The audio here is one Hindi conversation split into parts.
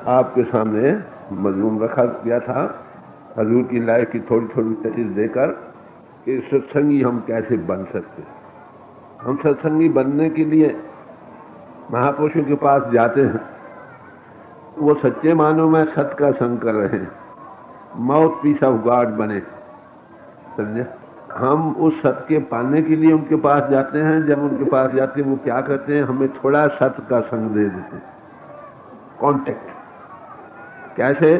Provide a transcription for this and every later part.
आपके सामने मजमून रखा गया था हजूर की लाइफ की थोड़ी थोड़ी चीज देकर कि सत्संगी हम कैसे बन सकते। हम सत्संगी बनने के लिए महापुरुषों के पास जाते हैं, वो सच्चे मानो में सत्य का संग कर रहे हैं, माउथ पीस ऑफ गॉड बने, समझे। हम उस सत्य के पाने के लिए उनके पास जाते हैं। जब उनके पास जाते हैं वो क्या करते हैं, हमें थोड़ा सत्य का संग दे देते हैं, कांटेक्ट। कैसे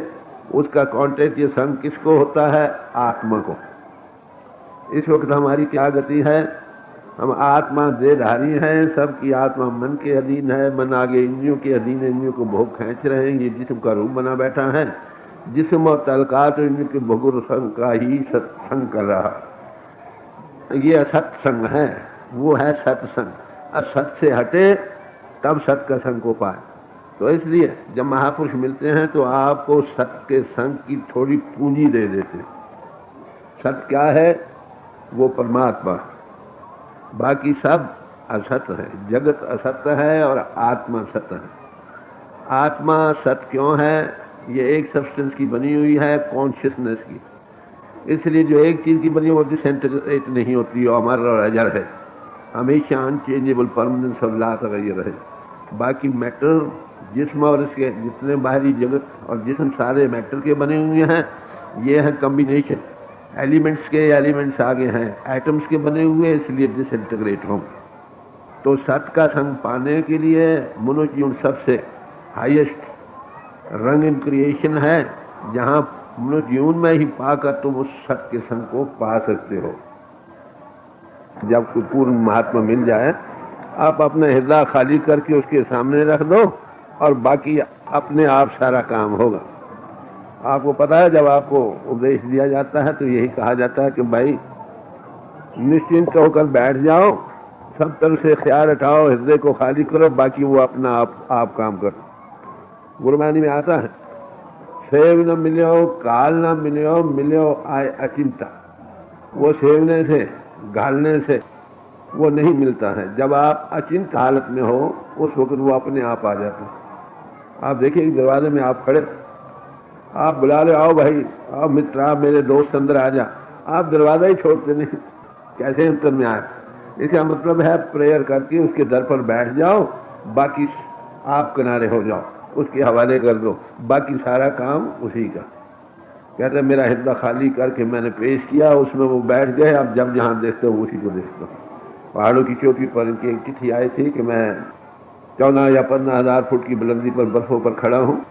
उसका कांटेक्ट, ये संग किसको होता है, आत्मा को। इस वक्त हमारी क्या गति है, हम आत्मा देहधारी हैं, सबकी आत्मा मन के अधीन है, मन आगे इंद्रियों के अधीन, इंद्रियों को भोग खींच रहे हैं। ये जिस्म का रूप बना बैठा है, जिस्म और तलकात इंद्रियों के भोग संग का ही सत्संग कर रहा। ये असत्संग है, वो है सत्संग। असत से हटे तब सत्य का संग को पाए। तो इसलिए जब महापुरुष मिलते हैं तो आपको सत्य के संग की थोड़ी पूंजी दे देते। सत्य क्या है, वो परमात्मा, बाकी सब असत्य है। जगत असत्य है और आत्मा सत्य है। आत्मा सत्य क्यों है, ये एक सब्सटेंस की बनी हुई है, कॉन्शियसनेस की। इसलिए जो एक चीज की बनी है वो डिसइंटीग्रेट नहीं होती, अमर और अजर है, हमेशा अनचेंजेबल, परमानेंस और ला तगय्युर है। बाकी मैटर, जिस्म और इसके जितने बाहरी जगत और जिस्म सारे मैटर के बने हुए हैं, ये है कॉम्बिनेशन। एलिमेंट्स के एलिमेंट्स आगे हैं, एटम्स के बने हुए, इसलिए डिसइंटीग्रेट होंगे। तो सत्य का संग पाने के लिए मनुष्य सबसे हाईएस्ट रंग इन क्रिएशन है, जहां मनुष्य जीवन में ही पाकर तुम उस सत्य के संग को पा सकते हो। जब कोई पूर्ण महात्मा मिल जाए, आप अपना हृदय खाली करके उसके सामने रख दो और बाकी अपने आप सारा काम होगा। आपको पता है, जब आपको उपदेश दिया जाता है तो यही कहा जाता है कि भाई निश्चिंत होकर बैठ जाओ, सब तरफ से ख्याल हटाओ, हृदय को खाली करो, बाकी वो अपना आप काम करो। गुरबानी में आता है, सेव न मिलो काल न मिलो, मिलो आए अचिंता। वो सेवने से घालने से वो नहीं मिलता है। जब आप अचिंत हालत में हो उस वक्त वो अपने आप आ जाता है। आप देखिए दरवाजे में आप खड़े, आप बुला रहे, आओ भाई, आओ मित्र, आप मेरे दोस्त अंदर आ जा, आप दरवाजा ही छोड़ते नहीं, कैसे अंतर में आए। इसका मतलब है प्रेयर करके उसके दर पर बैठ जाओ, बाकी आप किनारे हो जाओ, उसके हवाले कर दो, बाकी सारा काम उसी का। कहते हैं मेरा हृदय खाली करके मैंने पेश किया, उसमें वो बैठ गए, अब जब जहाँ देखते हो उसी को देखते हो। पहाड़ों की चोटी पर इनकी एक चिट्ठी आई थी कि मैं 14 या 15,000 फुट की बुलंदी पर बर्फों पर खड़ा हूँ।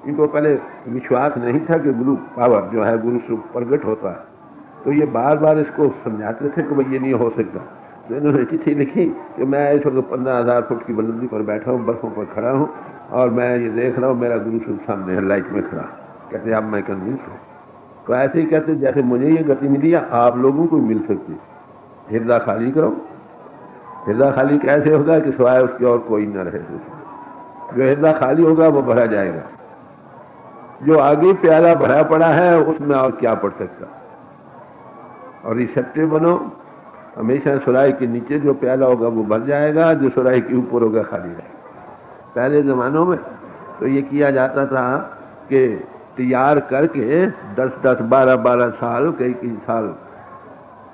इनको पहले विश्वास नहीं था कि गुरु पावर जो है, गुरु स्वरूप प्रगट होता है। तो ये बार बार इसको समझाते थे कि भाई ये नहीं हो सकता। तो इन्होंने चिट्ठी लिखी कि मैं इस वक्त 15,000 फुट की बुलंदी पर बैठा हूँ, बर्फों पर खड़ा हूँ और मैं ये देख रहा हूँ मेरा गुरु स्वरूप सामने है, लाइट में खड़ा। कहते अब मैं कन्विंस हूँ। तो ऐसे ही कहते जैसे मुझे ये गति मिली है, आप लोगों को मिल सकती। हृदय खाली करो। हृदय खाली कैसे होगा कि सिवाय उसके और कोई न रहे। जो हृदय खाली होगा वो भरा जाएगा। जो आगे प्याला भरा पड़ा है उसमें और क्या पड़ सकता। और रिसेप्टिव बनो, हमेशा सुराही के नीचे जो प्याला होगा वो भर जाएगा, जो सुराही के ऊपर होगा खाली रहेगा। पहले जमानों में तो ये किया जाता था कि तैयार करके 10-10, 12-12 साल, कई साल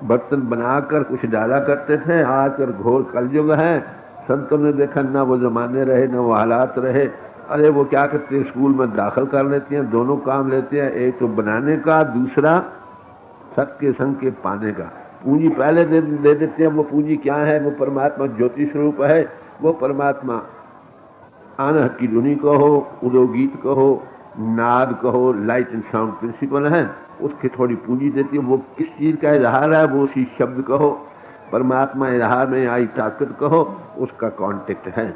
बर्तन बनाकर कुछ डाला करते थे। आजकल घोर कलयुग है, संतों ने देखा ना वो जमाने रहे ना वो हालात रहे। अरे वो क्या करते हैं, स्कूल में दाखिल कर लेते हैं, दोनों काम लेते हैं, एक तो बनाने का, दूसरा सत्य के संग के पाने का। पूंजी पहले दे देते हैं। वो पूंजी क्या है, वो परमात्मा ज्योति स्वरूप है। वो परमात्मा आनहत की धुनी कहो, उदोगीत कहो, नाद कहो, लाइट एंड साउंड प्रिंसिपल है, उसकी थोड़ी पूंजी देती है। वो किस चीज का इजहार है, वो उसी शब्द कहो। परमात्मा इजहार में आई ताकत कहो, उसका कांटेक्ट है,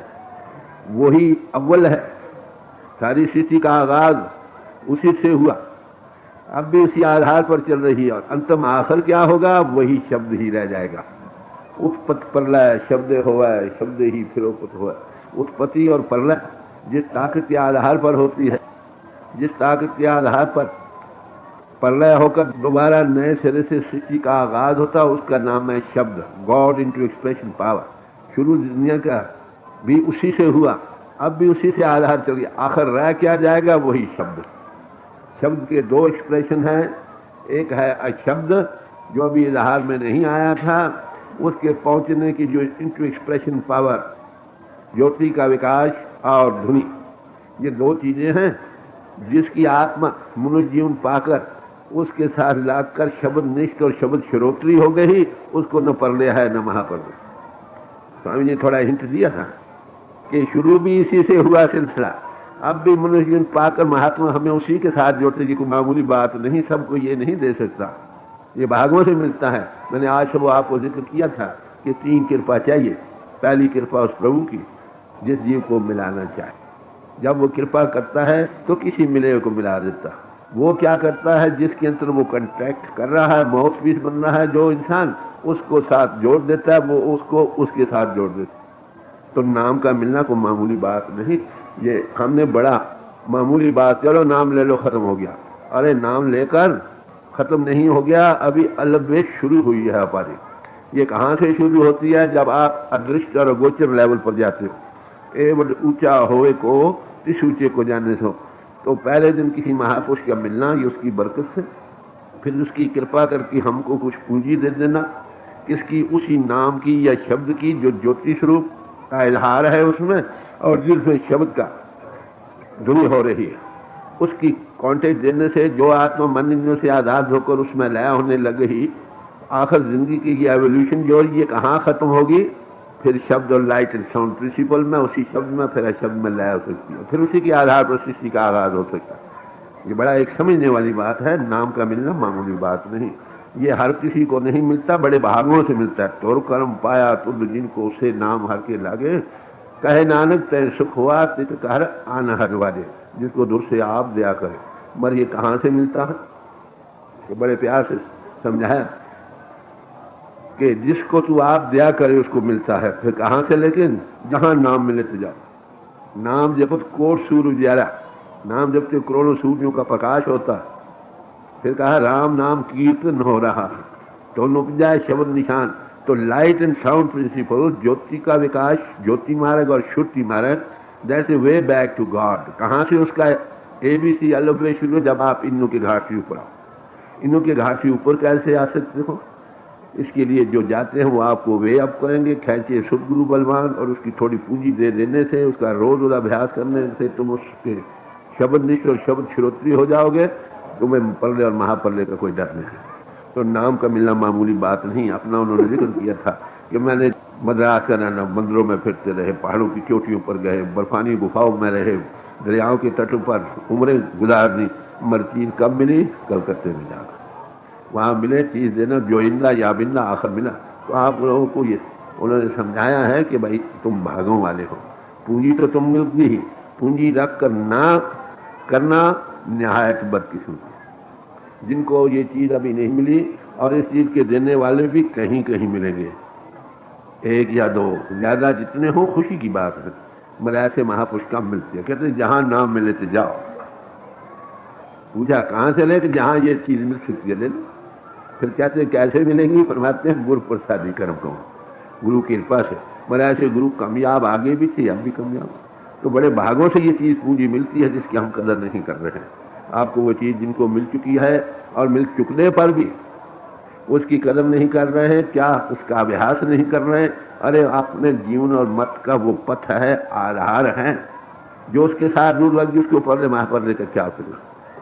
वही अव्वल है। सारी सृष्टि का आगाज उसी से हुआ, अब भी उसी आधार पर चल रही है। और अंतम आखिर क्या होगा, वही शब्द ही रह जाएगा। उत्पत्ति प्रलय शब्द होवा, शब्द ही फिरोपत हुआ। उत्पत्ति और प्रलय जिस ताकत के आधार पर होती है, जिस ताकत के आधार पर प्रलय होकर दोबारा नए सिरे से सृष्टि का आगाज होता, उसका नाम है शब्द, गॉड इनटू एक्सप्रेशन पावर। शुरू दुनिया का भी उसी से हुआ, अब भी उसी से आधार चल गया। आखिर रह क्या जाएगा? वही शब्द। शब्द के दो एक्सप्रेशन हैं, एक है अशब्द जो अभी इजहार में नहीं आया था, उसके पहुंचने की जो इंटू एक्सप्रेशन पावर, ज्योति का विकास और ध्वनि, ये दो चीजें हैं जिसकी आत्मा मनुष्य जीवन पाकर उसके साथ लागकर शब्द निष्ठ और शब्द श्रोत्री हो गई, उसको न परले है न महापरले। स्वामी ने थोड़ा हिंट दिया था कि शुरू भी इसी से हुआ सिलसिला, अब भी मनुष्य जीवन पाकर महात्मा हमें उसी के साथ जोड़ते जी। कोई मामूली बात नहीं, सबको ये नहीं दे सकता, ये भागों से मिलता है। मैंने आज सुबह आपको जिक्र किया था कि 3 कृपा चाहिए। पहली कृपा उस प्रभु की जिस जीव को मिलाना चाहे, जब वो कृपा करता है तो किसी मिले को मिला देता। वो क्या करता है? जिसके अंदर वो कंट्रैक्ट कर रहा है, माउथ पीस बन रहा है जो इंसान, उसको साथ जोड़ देता है, वो उसको उसके साथ जोड़ देता है। तो नाम का मिलना कोई मामूली बात नहीं। ये हमने बड़ा मामूली बात, चलो नाम ले लो खत्म हो गया। अरे नाम लेकर खत्म नहीं हो गया, अभी अलग शुरू हुई है हमारी। ये कहाँ से शुरू होती है? जब आप अदृश्य और अगोचर लेवल पर जाते हो। ए बड़ ऊंचा होए को इस ऊंचे को जाने सो। तो पहले दिन किसी महापुरुष का मिलना, ये उसकी बरकत से, फिर उसकी कृपा करके हमको कुछ पूंजी दे देना, किसकी? उसी नाम की या शब्द की जो ज्योति स्वरूप का इजहार है उसमें, और जिसमें शब्द का ध्वनि हो रही है, उसकी कांटेक्ट देने से जो आत्मा मन इंद्रियों से आजाद होकर उसमें लय होने लगे ही, आखिर जिंदगी की ये एवोल्यूशन जो ये कहाँ खत्म होगी? फिर शब्द और लाइट एंड साउंड प्रिंसिपल में, उसी शब्द में फिर शब्द में लय हो सकती है, फिर उसी के आधार पर सृष्टि का आगाज हो सकता है। ये बड़ा एक समझने वाली बात है। नाम का मिलना मामूली बात नहीं, ये हर किसी को नहीं मिलता, बड़े भागों से मिलता है। तोर कर्म पाया तुद जिनको उसे नाम हर के लागे, कहे नानक तय सुख हुआ तित कर आन हर वाले। जिसको दूर से आप दया करे, मगर ये कहाँ से मिलता है? ये बड़े प्यार से समझाया कि जिसको तू आप दया करे उसको मिलता है। फिर कहाँ से? लेकिन जहाँ नाम मिले तो जाओ। नाम जपत कोट सूर्य उजाला, नाम जपते करोड़ों सूर्यों का प्रकाश होता है। फिर कहा राम नाम कीर्तन हो रहा है, दोनों उपज जाए शब्द निशान। तो लाइट एंड साउंड प्रिंसिपल, ज्योति का विकास, ज्योति मार्ग और श्रुति मार्ग, that's a way back to God. कहाँ से उसका ABC अलग शुरू? जब आप इन्नों के घाट से ऊपर आओ। इन्नों के घाट से ऊपर कैसे आ सकते हो? इसके लिए जो जाते हैं वो आपको वे अप करेंगे, खेचे सदगुरु बलवान, और उसकी थोड़ी पूंजी दे देने से, उसका रोज रोज अभ्यास करने से तुम उसके शब्द निष्ठ और शब्द श्रोत्री हो जाओगे। तुम्हें परले और महापरले का कोई डर नहीं। तो नाम का मिलना मामूली बात नहीं। अपना उन्होंने जिक्र किया था कि मैंने मद्रास का रहना, मंदिरों में फिरते रहे, पहाड़ों की चोटियों पर गए, बर्फानी गुफाओं में रहे, दरियाओं के तटों पर उम्रें गुजारनी, मगर चीज कब मिली? कलकत्ते में जाकर वहाँ मिले चीज देना, जो इंदा या बिंदा आखिर मिला। तो आप लोगों को ये उन्होंने समझाया है कि भाई तुम भागों वाले हो, पूंजी तो तुम मिलती ही, पूंजी रख कर ना करना निहायत बदकिस्मती। जिनको ये चीज अभी नहीं मिली, और इस चीज के देने वाले भी कहीं कहीं मिलेंगे, एक या दो, ज्यादा जितने हो खुशी की बात है, मगर ऐसे महापुरुष कम मिलते हैं। कहते जहां नाम मिले तो जाओ। पूछा कहाँ से ले? कि जहां ये चीज मिल सकती है ले लो। फिर कहते कैसे मिलेंगी? फरमाते हैं गुरु प्रसादी कर्म को, गुरु की कृपा से। मगर ऐसे गुरु कामयाब आगे भी थे, अब भी कामयाब। तो बड़े भागों से ये चीज पूंजी मिलती है जिसकी हम कदर नहीं कर रहे हैं। आपको वो चीज जिनको मिल चुकी है और मिल चुकने पर भी उसकी कदर नहीं कर रहे हैं, क्या उसका अभ्यास नहीं कर रहे हैं? अरे अपने जीवन और मत का वो पथ है, आधार है, जो उसके साथ दूर लग गई, उसके ऊपर महापर्दे का क्या करना।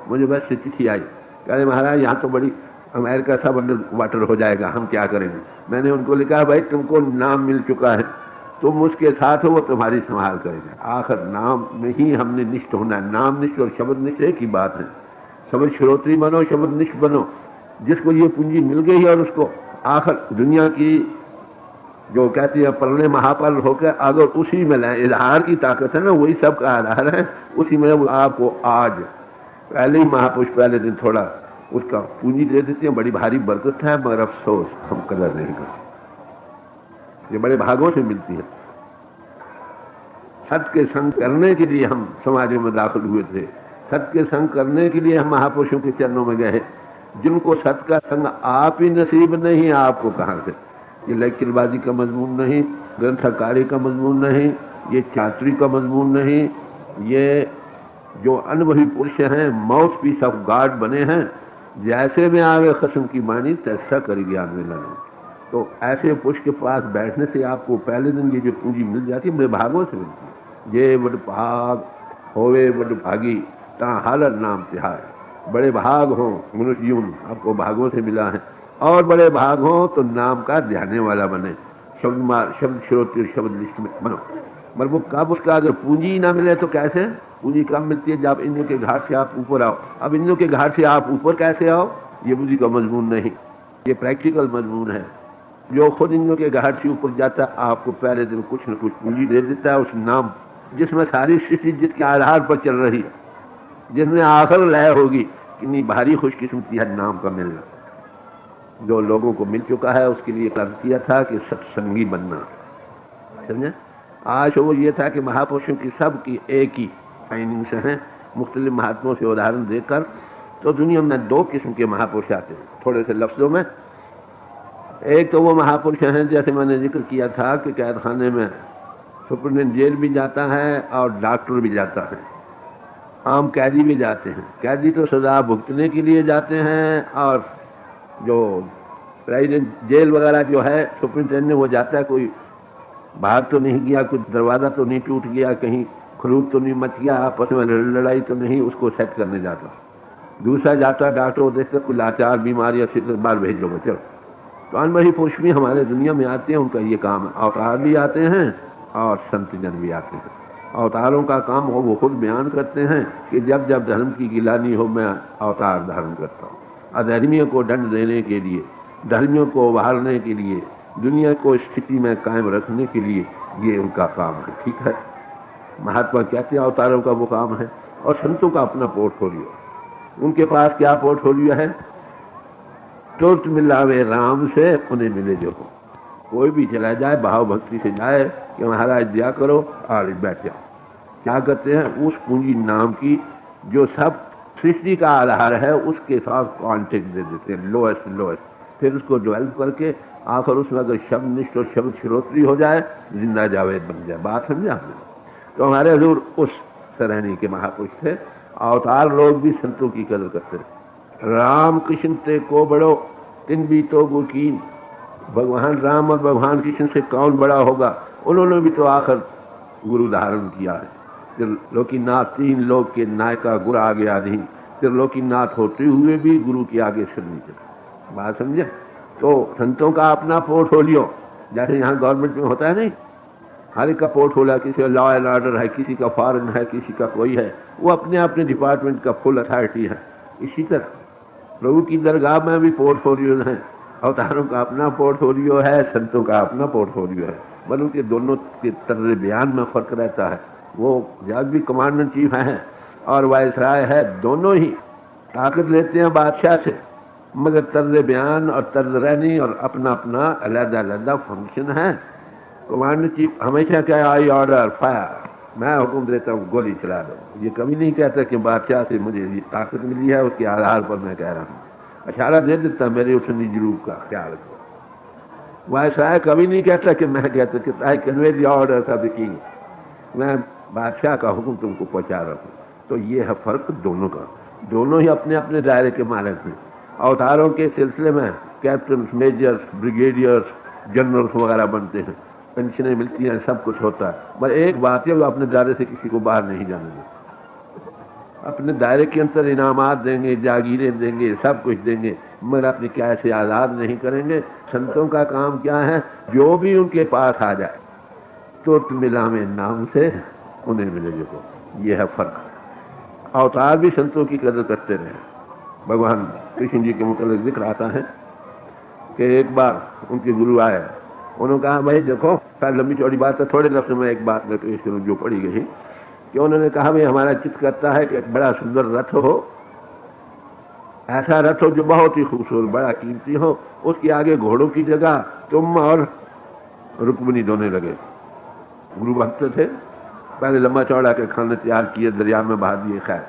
मुझे बस चिट्ठी आई, कह रहे महाराज यहाँ तो बड़ी अमेरिका सब अंडर वाटर हो जाएगा, हम क्या करेंगे? मैंने उनको लिखा भाई तुमको नाम मिल चुका है, तुम उसके साथ हो, वो तुम्हारी संभाल करेगा। आखिर नाम में ही हमने निष्ठ होना है। नाम निष्ठ और शब्द निष्ठ एक ही बात है। शब्द श्रोत्री बनो, शब्द निष्ठ बनो। जिसको ये पूंजी मिल गई और उसको आखिर दुनिया की जो कहती है परले महापल होकर अगर उसी में लाए, इजहार की ताकत है ना, वही सब का आधार है। उसी में वो आपको आज पहले ही महापुरुष पहले दिन थोड़ा उसका पूंजी दे देते हैं, बड़ी भारी बरकत है, मगर अफसोस हम कदर नहीं करते। ये बड़े भागों से मिलती है। सत्य के संग करने के लिए हम समाजों में दाखिल हुए थे, सत्य के संग करने के लिए हम महापुरुषों के चरणों में गए। जिनको सत्य का संग आप ही नसीब नहीं, आपको कहां से? ये लेक्चरबाजी का मजमून नहीं, ग्रंथकारी का मजमून नहीं, ये चातुरी का मजमून नहीं, ये जो अनुभवी पुरुष हैं, माउथ पीस ऑफ गॉड बने हैं। जैसे में आवे खस्म की मानी तैसा कर ज्ञान में लगे। तो ऐसे पुरुष के पास बैठने से आपको पहले दिन ये जो पूंजी मिल जाती है, बड़े भागों से मिलती है। ये बड़ भाग होवे बड़ भागी ता हालत नाम तिहार। बड़े भाग हों मनुष्य यूं आपको भागों से मिला है, और बड़े भाग हों तो नाम का ध्याने वाला बने। शब्द श्रोत शब्द लिस्ट में बनो। मगर वो कब उसका अगर पूंजी ही ना मिले तो कैसे? पूंजी कब मिलती है? जब इंद्रियों के घाट से आप ऊपर आओ। अब इंद्रियों के घाट से आप ऊपर कैसे आओ? ये बुद्धि का मजमून नहीं, ये प्रैक्टिकल मजमून है। जो खुद इंद्रियों के घाट से ऊपर जाता है, आपको पहले दिन कुछ न कुछ पूंजी दे देता है। उस नाम जिसमें सारी सृष्टि जिसके आधार पर चल रही है, जिसमें आखिर लय होगी, कितनी भारी खुशकिस्मती है नाम का मिलना। जो लोगों को मिल चुका है उसके लिए कर्ज किया था कि सत्संगी बनना, समझे। आज वो ये था कि महापुरुषों की सब की एक ही फाइनिंग्स हैं। मुख्तलिफ महात्माओं से उदाहरण देकर तो दुनिया में दो किस्म के महापुरुष आते हैं, थोड़े से लफ्जों में। एक तो वो महापुरुष हैं, जैसे मैंने जिक्र किया था कि कैद खाने में सुपरिटेंडेंट जेल भी जाता है और डॉक्टर भी जाता है, आम कैदी भी जाते हैं। कैदी तो सजा भुगतने के लिए जाते हैं, और जो प्रेसिडेंट जेल वगैरह जो है सुपरिटेंडेंट वो जाता है, कोई बाहर तो नहीं गया, कुछ दरवाज़ा तो नहीं टूट गया, कहीं खरूद तो नहीं मच गया, आपस में लड़ाई तो नहीं, उसको सेट करने जाता। दूसरा जाता डॉक्टर को देखते कुछ लाचार बीमारी या फिर बार भेज लो चलो। तो अनबही पुरुष भी हमारे दुनिया में आते हैं, उनका ये काम है। अवतार भी आते हैं और संत जन भी आते हैं। अवतारों का काम हो वो खुद बयान करते हैं कि जब जब धर्म की गिलानी हो मैं अवतार धारण करता हूँ। अधर्मियों को दंड देने के लिए, धर्मियों को उभारने के लिए, दुनिया को स्थिति में कायम रखने के लिए ये उनका काम है। ठीक है, महात्मा कहते हैं अवतारों का वो काम है। और संतों का अपना पोर्टफोलियो, उनके पास क्या पोर्टफोलियो है? तुरंत मिलावे राम से उन्हें मिले जो हो। कोई भी चला जाए भाव भक्ति से जाए कि महाराज दिया करो और बैठ जाओ। क्या करते हैं? उस पूंजी नाम की जो सब सृष्टि का आधार है उसके साथ कॉन्टेक्ट दे देते हैं, लोएस्ट। फिर उसको डेवलप करके आखिर उसमें अगर शब्द निष्ठ और शब्द श्रोत्री हो जाए, जिंदा जावेद बन जाए। बात समझे आपने? तो हमारे हजूर उस श्रेणी के महापुरुष थे। अवतार लोग भी संतों की कदर करते थे। राम कृष्ण ते को बड़ो तिन भी तो गुकीन। भगवान राम और भगवान कृष्ण से कौन बड़ा होगा? उन्होंने भी तो आखिर गुरु धारण किया है। त्रिलोकीनाथ, तीन लोक के नायका गुरु आ गया नहीं, त्रिलोकीनाथ होते हुए भी गुरु के आगे सिर नहीं चला। बात समझे? तो संतों का अपना पोर्टफोलियो, जैसे यहाँ गवर्नमेंट में होता है नहीं, हर एक का पोर्टफोलियो, किसी का लॉ एंड ऑर्डर है, किसी का फॉरेन है, किसी का कोई है, वो अपने अपने डिपार्टमेंट का फुल अथॉरिटी है। इसी तरह प्रभु की दरगाह में भी पोर्टफोलियो है। अवतारों का अपना पोर्टफोलियो है, संतों का अपना पोर्टफोलियो है। बल उनके दोनों के तर्ज बयान में फर्क रहता है। वो जब भी कमांडर इन चीफ हैं और वायसराय है, दोनों ही ताकत लेते हैं बादशाह से, मगर तर्ज बयान और तर्ज रहनी और अपना अपना अलग-अलग फंक्शन है। कमांडर चीफ हमेशा क्या, आई ऑर्डर फायर, मैं हुक्म देता हूँ गोली चला दो। ये कभी नहीं कहता कि बादशाह से मुझे ये ताकत मिली है, उसके आधार पर मैं कह रहा हूँ। इशारा दे देता मेरे उस निजी रूप का ख्याल रखो। वायसराय कभी नहीं कहता कि मैं कहता कि I convey the order of the king, मैं बादशाह का हुक्म तुमको पहुँचा रहा हूँ। तो ये है फर्क दोनों का। दोनों ही अपने अपने दायरे के मालिक हैं। अवतारों के सिलसिले में कैप्टन, मेजर्स, ब्रिगेडियर्स, जनरल्स वगैरह बनते हैं, पेंशनें मिलती हैं, सब कुछ होता है। पर एक बात है, वो अपने दायरे से किसी को बाहर नहीं जाने देते। अपने दायरे के अंदर इनामात देंगे, जागीरें देंगे, सब कुछ देंगे, मगर अपने क्या से आज़ाद नहीं करेंगे। संतों का काम क्या है? जो भी उनके पास आ जाए तो मिला में नाम से उन्हें मिले जो। ये है फर्क। अवतार भी संतों की कदर करते रहे। भगवान कृष्ण जी के मुताबिक जिक्र आता है कि एक बार उनके गुरु आए, उन्होंने कहा भाई देखो, शायद लंबी चौड़ी बात है, थोड़े लफ्ज़ में एक बात में पेश करूँ जो पड़ी गई कि उन्होंने कहा भाई हमारा चित्त करता है कि एक बड़ा सुंदर रथ हो, ऐसा रथ हो जो बहुत ही खूबसूरत, बड़ा कीमती हो, उसके आगे घोड़ों की जगह तुम और रुक्मिणी दोने लगे। गुरु भक्त थे, पहले लंबा चौड़ा के खाने तैयार किए, दरिया में बहा दिए। खैर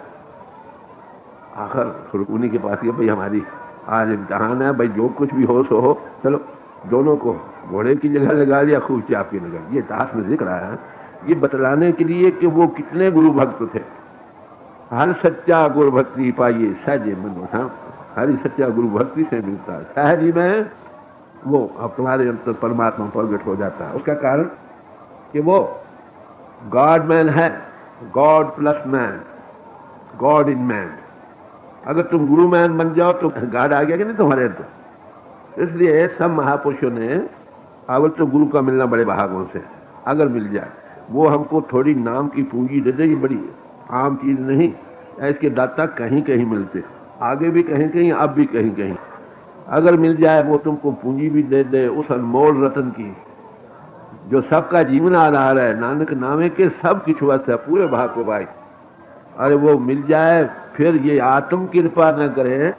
आखिर रुक्मिणी के पास ये भाई हमारी आज इम्तहान है, भाई जो कुछ भी हो सो हो, चलो दोनों को घोड़े की जगह लगा लिया, खूब चाप की लगा। ये दास में जिक्र आया ये बतलाने के लिए कि वो कितने गुरु भक्त थे। हर सच्चा गुरु भक्ति पाइए सहजे मन, हर सच्चा गुरु भक्ति से मिलता है। सहज ही में वो अब तुम्हारे अंतर परमात्मा प्रकट हो जाता है। उसका कारण कि वो गॉड मैन है, God plus man, God in man. अगर तुम गुरु मैन बन जाओ तो गॉड आ गया कि नहीं तुम्हारे अंदर। इसलिए सब महापुरुषों ने अवल तो गुरु का मिलना बड़े भागों से, अगर मिल जाए वो हमको थोड़ी नाम की पूंजी दे देगी, बड़ी आम चीज नहीं। ऐसे दाता कहीं कहीं मिलते, आगे भी कहीं कहीं, अब भी कहीं कहीं। अगर मिल जाए वो तुमको पूंजी भी दे दे उस अनमोल रतन की जो सबका जीवन आधार है, नानक नामे के सब किछ वस है, पूरे भाग को भाई। अरे वो मिल जाए, फिर ये आत्म कृपा न करे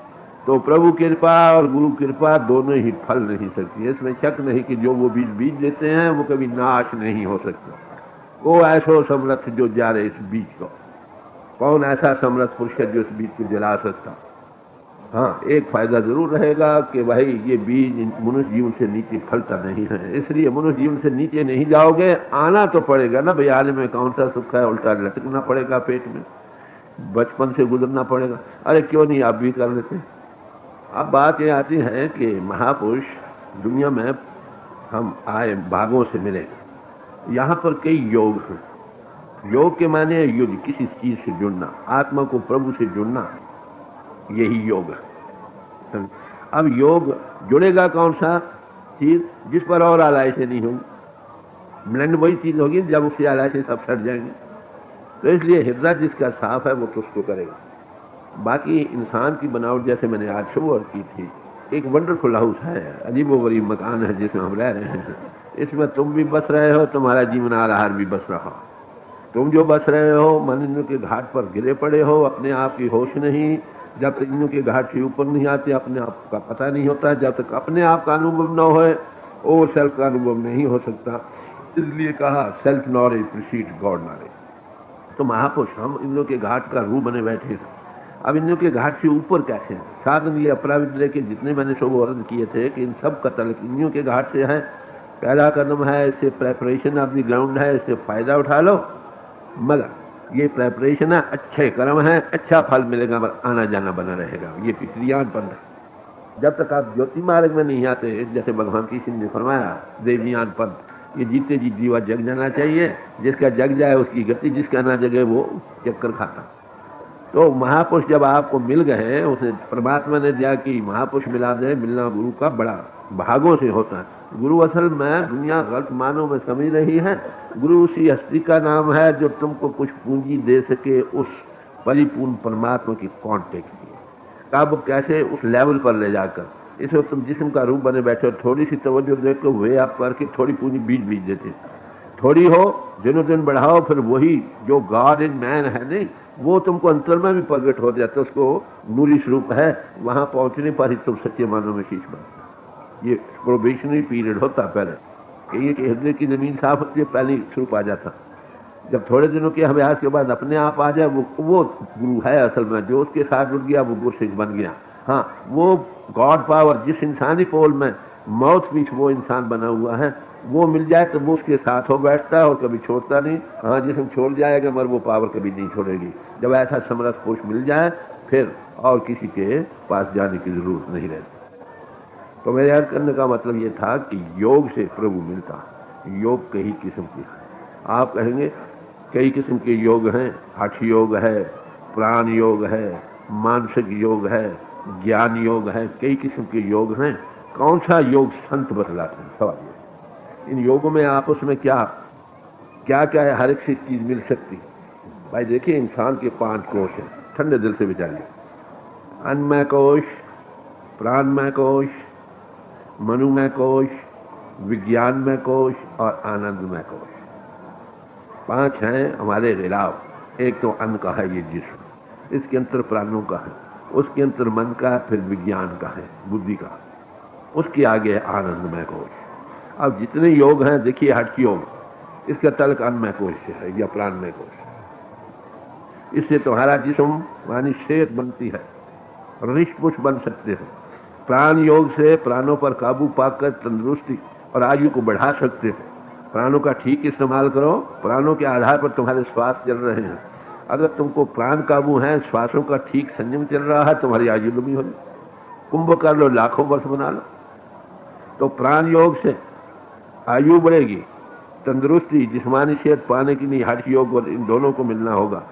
तो प्रभु कृपा और गुरु कृपा दोनों ही फल नहीं सकती। इसमें शक नहीं कि जो वो बीज बीज देते हैं वो कभी नाश नहीं हो सकता। वो ऐसो समर्थ जो जा रहे इस बीज को, कौन ऐसा समर्थ पुरुष है जो इस बीज को जला सकता। हाँ, एक फायदा जरूर रहेगा कि भाई ये बीज मनुष्य जीवन से नीचे फलता नहीं है, इसलिए मनुष्य जीवन से नीचे नहीं जाओगे, आना तो पड़ेगा ना भाई। आने में कौन सा सुख है, उल्टा लटकना पड़ेगा पेट में, बचपन से गुजरना पड़ेगा। अरे क्यों नहीं आप भी कर लेते। अब बात ये आती है कि महापुरुष दुनिया में हम आए भागों से मिले, यहाँ पर कई योग हैं। योग के माने युद्ध, किसी चीज से जुड़ना, आत्मा को प्रभु से जुड़ना, यही योग है। अब योग जुड़ेगा कौन सा चीज जिस पर और आलाय से नहीं होगी। ब्लेंड वही चीज होगी जब उससे आलाय से सब सट जाएंगे। तो इसलिए हृदय जिसका साफ है वो तो उसको करेगा। बाकी इंसान की बनावट जैसे मैंने आज शुरू की थी, एक वंडरफुल हाउस है, अजीबोगरीब मकान है जिसमें हम रह रहे हैं। इसमें तुम भी बस रहे हो, तुम्हारा जीवन आधार भी बस रहा। तुम जो बस रहे हो मन के घाट पर गिरे पड़े हो, अपने आप की होश नहीं। जब तक इनों के घाट से ऊपर नहीं आते अपने आप का पता नहीं होता। जब तक अपने आप का अनुभव न होए और सेल्फ का अनुभव नहीं हो सकता। इसलिए कहा self knowledge preceded God knowledge. तो महापुरुष हम इन के घाट का रूप बने बैठे हैं। अब इन के घाट से ऊपर कैसे हैं? साधन ये अपराविद्य के जितने मैंने शुभ वर्णन किए थे कि इन सब का तलक इन के घाट से है। पहला कदम है, इससे प्रेपरेशन ऑफ द ग्राउंड है, इससे फायदा उठा लो। मगर ये प्रेपरेशन है, अच्छे कर्म है, अच्छा फल मिलेगा, आना जाना बना रहेगा। ये पितृयान पंथ है। जब तक आप ज्योति मार्ग में नहीं आते, जैसे भगवान कृष्ण ने फरमाया देवयान पंथ, ये जीते जी जीवा जग जाना चाहिए। जिसका जग जाए उसकी गति, जिसका ना जगे वो चक्कर खाता। तो महापुरुष जब आपको मिल गए, उसे परमात्मा ने दिया कि महापुरुष मिला दे। मिलना गुरु का बड़ा भागों से होता है। गुरु असल में दुनिया गलत मानों में समझ रही है। गुरु उसी हस्ती का नाम है जो तुमको कुछ पूंजी दे सके उस परिपूर्ण परमात्मा की कांटेक्ट की। कब कैसे उस लेवल पर ले जाकर, इस वक्त तुम जिस्म का रूप बने बैठे हो, थोड़ी सी तवज्जो देखो वे आप करके थोड़ी पूंजी बीज बीज देते। थोड़ी हो दिनों दिन बढ़ाओ, फिर वही जो गॉड इन मैन है नहीं, वो तुमको अंतर में भी प्रकट हो जाता है। उसको नूरी स्वरूप है, वहां पहुंचने पर ही तुम सच्चे मानों में शीश बनते। ये प्रोबेशनरी पीरियड होता पहले कि ये हृदय की जमीन साफ होती है, पहले स्वरूप आ जाता। जब थोड़े दिनों के अभ्यास के बाद अपने आप आ जाए, वो गुरु है असल में। जो उसके साथ जुड़ गया वो गुरसिख बन गया। हाँ, वो गॉड पावर जिस इंसानी पोल में माउथ पीस वो इंसान बना हुआ है, वो मिल जाए तो वो उसके साथ हो बैठता है और कभी छोड़ता नहीं। हाँ, जिसम छोड़ जाएगा मगर वो पावर कभी नहीं छोड़ेगी। जब ऐसा समर्थ पुरुष मिल जाए फिर और किसी के पास जाने की जरूरत नहीं रहती। तो मेरे याद करने का मतलब ये था कि योग से प्रभु मिलता। योग कई किस्म के हैं। आप कहेंगे कई किस्म के योग हैं। हठ योग है, प्राण योग है, मानसिक योग है, ज्ञान योग है, कई किस्म के योग हैं। कौन सा योग संत बतलाते हैं? सवाल ये। इन योगों में आपस में क्या क्या क्या है, हर एक चीज मिल सकती। भाई देखिए, इंसान के 5 कोश हैं, ठंडे दिल से विचारिए। अन्नमय कोश, प्राणमय कोश, मनोमय कोश, विज्ञानमय कोश और आनंदमय कोश। 5 हैं हमारे रिलाव। एक तो अन्न का है ये जिस्म, इसके अंतर प्राणों का है, उसके अंतर मन का, फिर विज्ञान का है, बुद्धि का, उसके आगे है आनंदमय कोश। अब जितने योग हैं देखिए, हठ योग, इसका तलक अन्नमय कोश से है या प्राणमय कोश। इससे तुम्हारा जिस्म मानी शेर बनती है, ऋषपुष बन सकते हो। प्राण योग से प्राणों पर काबू पाकर तंदुरुस्ती और आयु को बढ़ा सकते हैं। प्राणों का ठीक इस्तेमाल करो, प्राणों के आधार पर तुम्हारे श्वास चल रहे हैं। अगर तुमको प्राण काबू है, श्वासों का ठीक संयम चल रहा है, तुम्हारी आयु लंबी होगी। कुंभ कर लो, लाखों वर्ष बना लो। तो प्राण योग से आयु बढ़ेगी, तंदुरुस्ती, जिस्मानी सेहत पाने के लिए हठ योग और इन दोनों को मिलना होगा।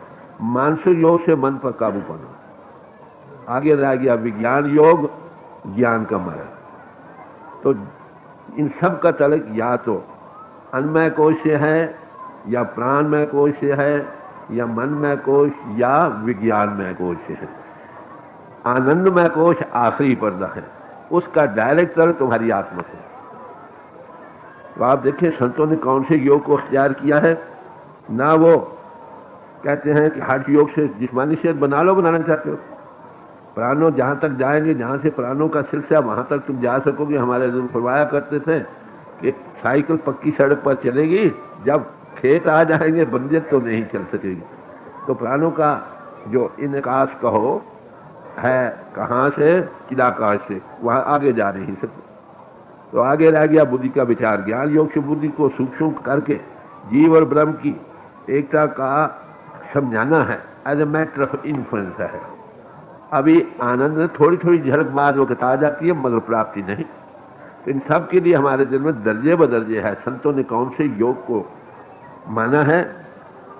मानसिक योग से मन पर काबू पाना। आगे रह गया विज्ञान योग, ज्ञान का मार्ग। तो इन सब का तलक या तो अन्नमय कोश से है, या प्राणमय कोश से है, या मनमय कोश, या विज्ञानमय कोश से है। आनंदमय कोश आखिरी पर्दा है, उसका डायरेक्ट तलक तुम्हारी आत्मा से। तो आप देखिए संतों ने कौन से योग को अख्तियार किया है। ना वो कहते हैं कि हठ योग से जिस्मानी सेहत बना लो, बनाना चाहते हो, प्राणों जहाँ तक जाएंगे, जहाँ से प्राणों का सिलसिला वहाँ तक तुम जा सकोगे। हमारे जो फरमाया करते थे कि साइकिल पक्की सड़क पर चलेगी, जब खेत आ जाएंगे बंजर तो नहीं चल सकेगी। तो प्राणों का जो इनकास कहो है कहाँ से, चिदाकाश से, वहाँ आगे जा नहीं सकते। तो आगे रह गया बुद्धि का विचार। ज्ञान योग से बुद्धि को सूक्ष्म करके जीव और ब्रह्म की एकता का समझाना है, as a matter of influence है। अभी आनंद थोड़ी थोड़ी झलक बाद वक्त आ जाती है, मगर प्राप्ति नहीं। तो इन सब के लिए हमारे दिल में दर्जे बदर्जे है। संतों ने कौन से योग को माना है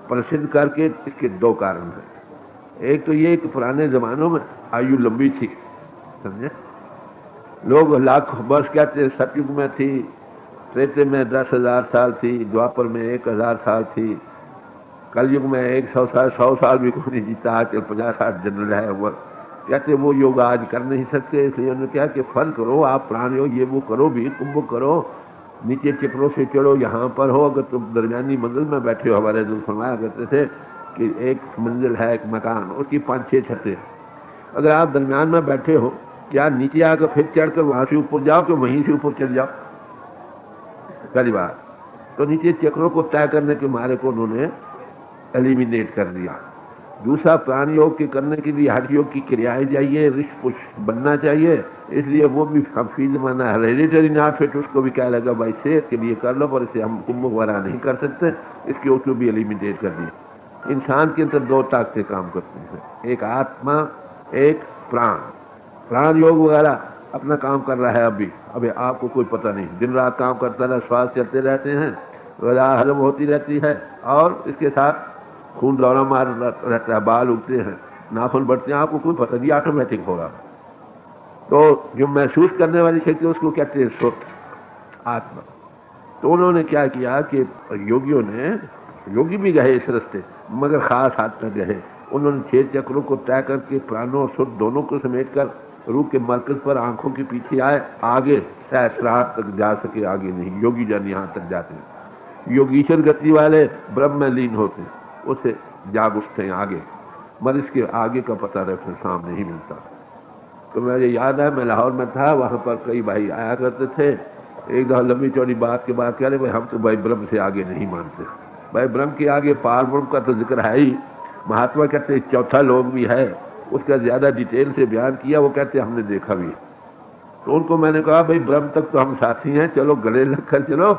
प्रसिद्ध करके, इसके दो कारण हैं। एक तो ये कि पुराने जमानों में आयु लंबी थी, समझे, लोग लाख वर्ष कहते हैं। सतयुग में थी, त्रेते में 10,000 साल थी, द्वापर में 1,000 साल थी, कलयुग में 100 साल, 100 साल भी कोई नहीं जीता। आजकल 50-60 जनरल है। वो कहते वो योग आज कर नहीं सकते, इसलिए उन्होंने कहा कि फल करो, आप प्राण योग ये वो करो, भी कुंभ करो, नीचे चिपरों से चढ़ो, यहाँ पर हो। अगर तुम दरमियानी मंजिल में बैठे हो, हमारे जो फरमाया करते थे कि एक मंजिल है, एक मकान, उसकी 5-6 छतें। अगर आप दरमियान में बैठे हो, क्या नीचे आकर फिर चढ़कर वहां से ऊपर जाओ कि वहीं से ऊपर चल जाओ? पहली बात तो नीचे चक्रों को तय करने के मारे को उन्होंने एलिमिनेट कर दिया। दूसरा, प्राण योग के करने के लिए हठ योग की क्रियाएं चाहिए, ऋषि पुष बनना चाहिए, इसलिए वो भी हफीज माना है, हेरिडिटरी ना फिट, उसको भी क्या लगा भाई सेहत के लिए कर लो, पर इसे हम कुंभ वगैरह नहीं कर सकते, इसके उसको भी एलिमिनेट कर दिया। इंसान के अंदर दो ताकतें काम करती हैं, एक आत्मा, एक प्राण। प्राण योग वगैरह अपना काम कर रहा है अभी आपको कोई पता नहीं, दिन रात काम करता रहा, श्वास चलते रहते हैं, गदा हजम होती रहती है, और इसके साथ खून दौरा मार रहता है, बाल उगते हैं, नाखून बढ़ते हैं, आपको कोई पता नहीं, ऑटोमेटिक होगा। तो जो महसूस करने वाली शक्ति उसको कहते हैं सुख, आत्मा। तो उन्होंने क्या किया कि योगियों ने, योगी भी गए इस रास्ते, मगर खास हाथ तक गए। उन्होंने 6 चक्रों को तय करके प्राणों और सुख दोनों को समेट कर रूह के मरकज पर आंखों के पीछे आए, आगे सहस्रार तक जा सके, आगे नहीं। योगी जन यहाँ तक जाते हैं, योगीश्वर गति वाले ब्रह्म में लीन होते हैं, उसे जाग उठते हैं आगे, मगर इसके आगे का पता रखने सामने नहीं मिलता। तो मुझे याद है, मैं लाहौर में था, वहाँ पर कई भाई आया करते थे। एक दफा लंबी चौड़ी बात के बाद कह रहे भाई हम तो भाई ब्रह्म से आगे नहीं मानते। भाई ब्रह्म के आगे पार ब्रह्म का तो जिक्र है ही, महात्मा कहते चौथा लोग भी है, उसका ज्यादा डिटेल से बयान किया, वो कहते हमने देखा भी। तो उनको मैंने कहा भाई ब्रह्म तक तो हम साथी हैं, चलो गले लग कर चलो,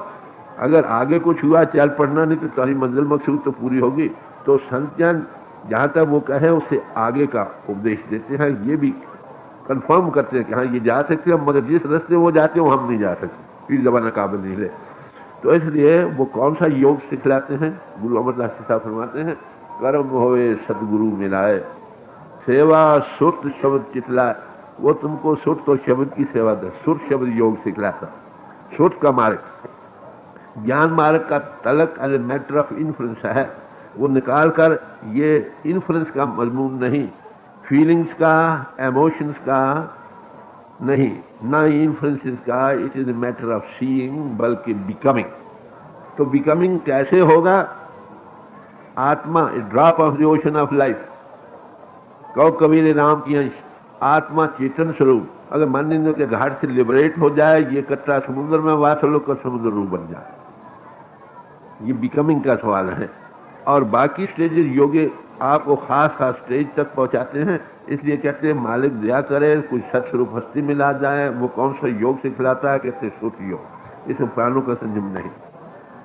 अगर आगे कुछ हुआ चल पड़ना, नहीं तो तुम्हारी मंजिल मकसूद तो पूरी होगी। तो संत जन जहाँ तक वो कहे उससे आगे का उपदेश देते हैं, ये भी कंफर्म करते हैं कि हाँ ये जा सकते हैं, मगर जिस रास्ते वो जाते हैं वो हम नहीं जा सकते, इस जमाना काबिल नहीं ले। तो इसलिए वो कौन सा योग सिखलाते हैं, गुरु अमरदास साहब फरमाते हैं, कर्म होए सदगुरु मिलाए, सेवा सुत शब्द चितलाए। वो तुमको सुत तो शब्द की सेवा दे, सुत शब्द योग सिखलाता। सुत का मार्ग, ज्ञान मार्ग का तलक as a matter of influence है, वो निकाल कर, ये इन्फ्लुएंस का मजमून नहीं, फीलिंग्स का, इमोशंस का नहीं, ना इन्फ्लुएंसेस का, it is a matter of seeing, बल्कि बिकमिंग। तो बिकमिंग कैसे होगा? आत्मा a drop of the ocean of life, कौ कबीर राम की अंश, आत्मा चेतन स्वरूप अगर मानने के घाट से लिबरेट हो जाए, ये कतरा समुद्र में वास हो का समुद्र रूप बन जाए, ये बिकमिंग का सवाल है। और बाकी स्टेजेस योगे आपको खास खास स्टेज तक पहुंचाते हैं। इसलिए कहते हैं मालिक दया करे, कुछ सत्स्वरूप हस्ती मिला जाए। वो कौन सा योग सिखलाता है? कहते सुख योग। इसमें प्राणों का संयम नहीं।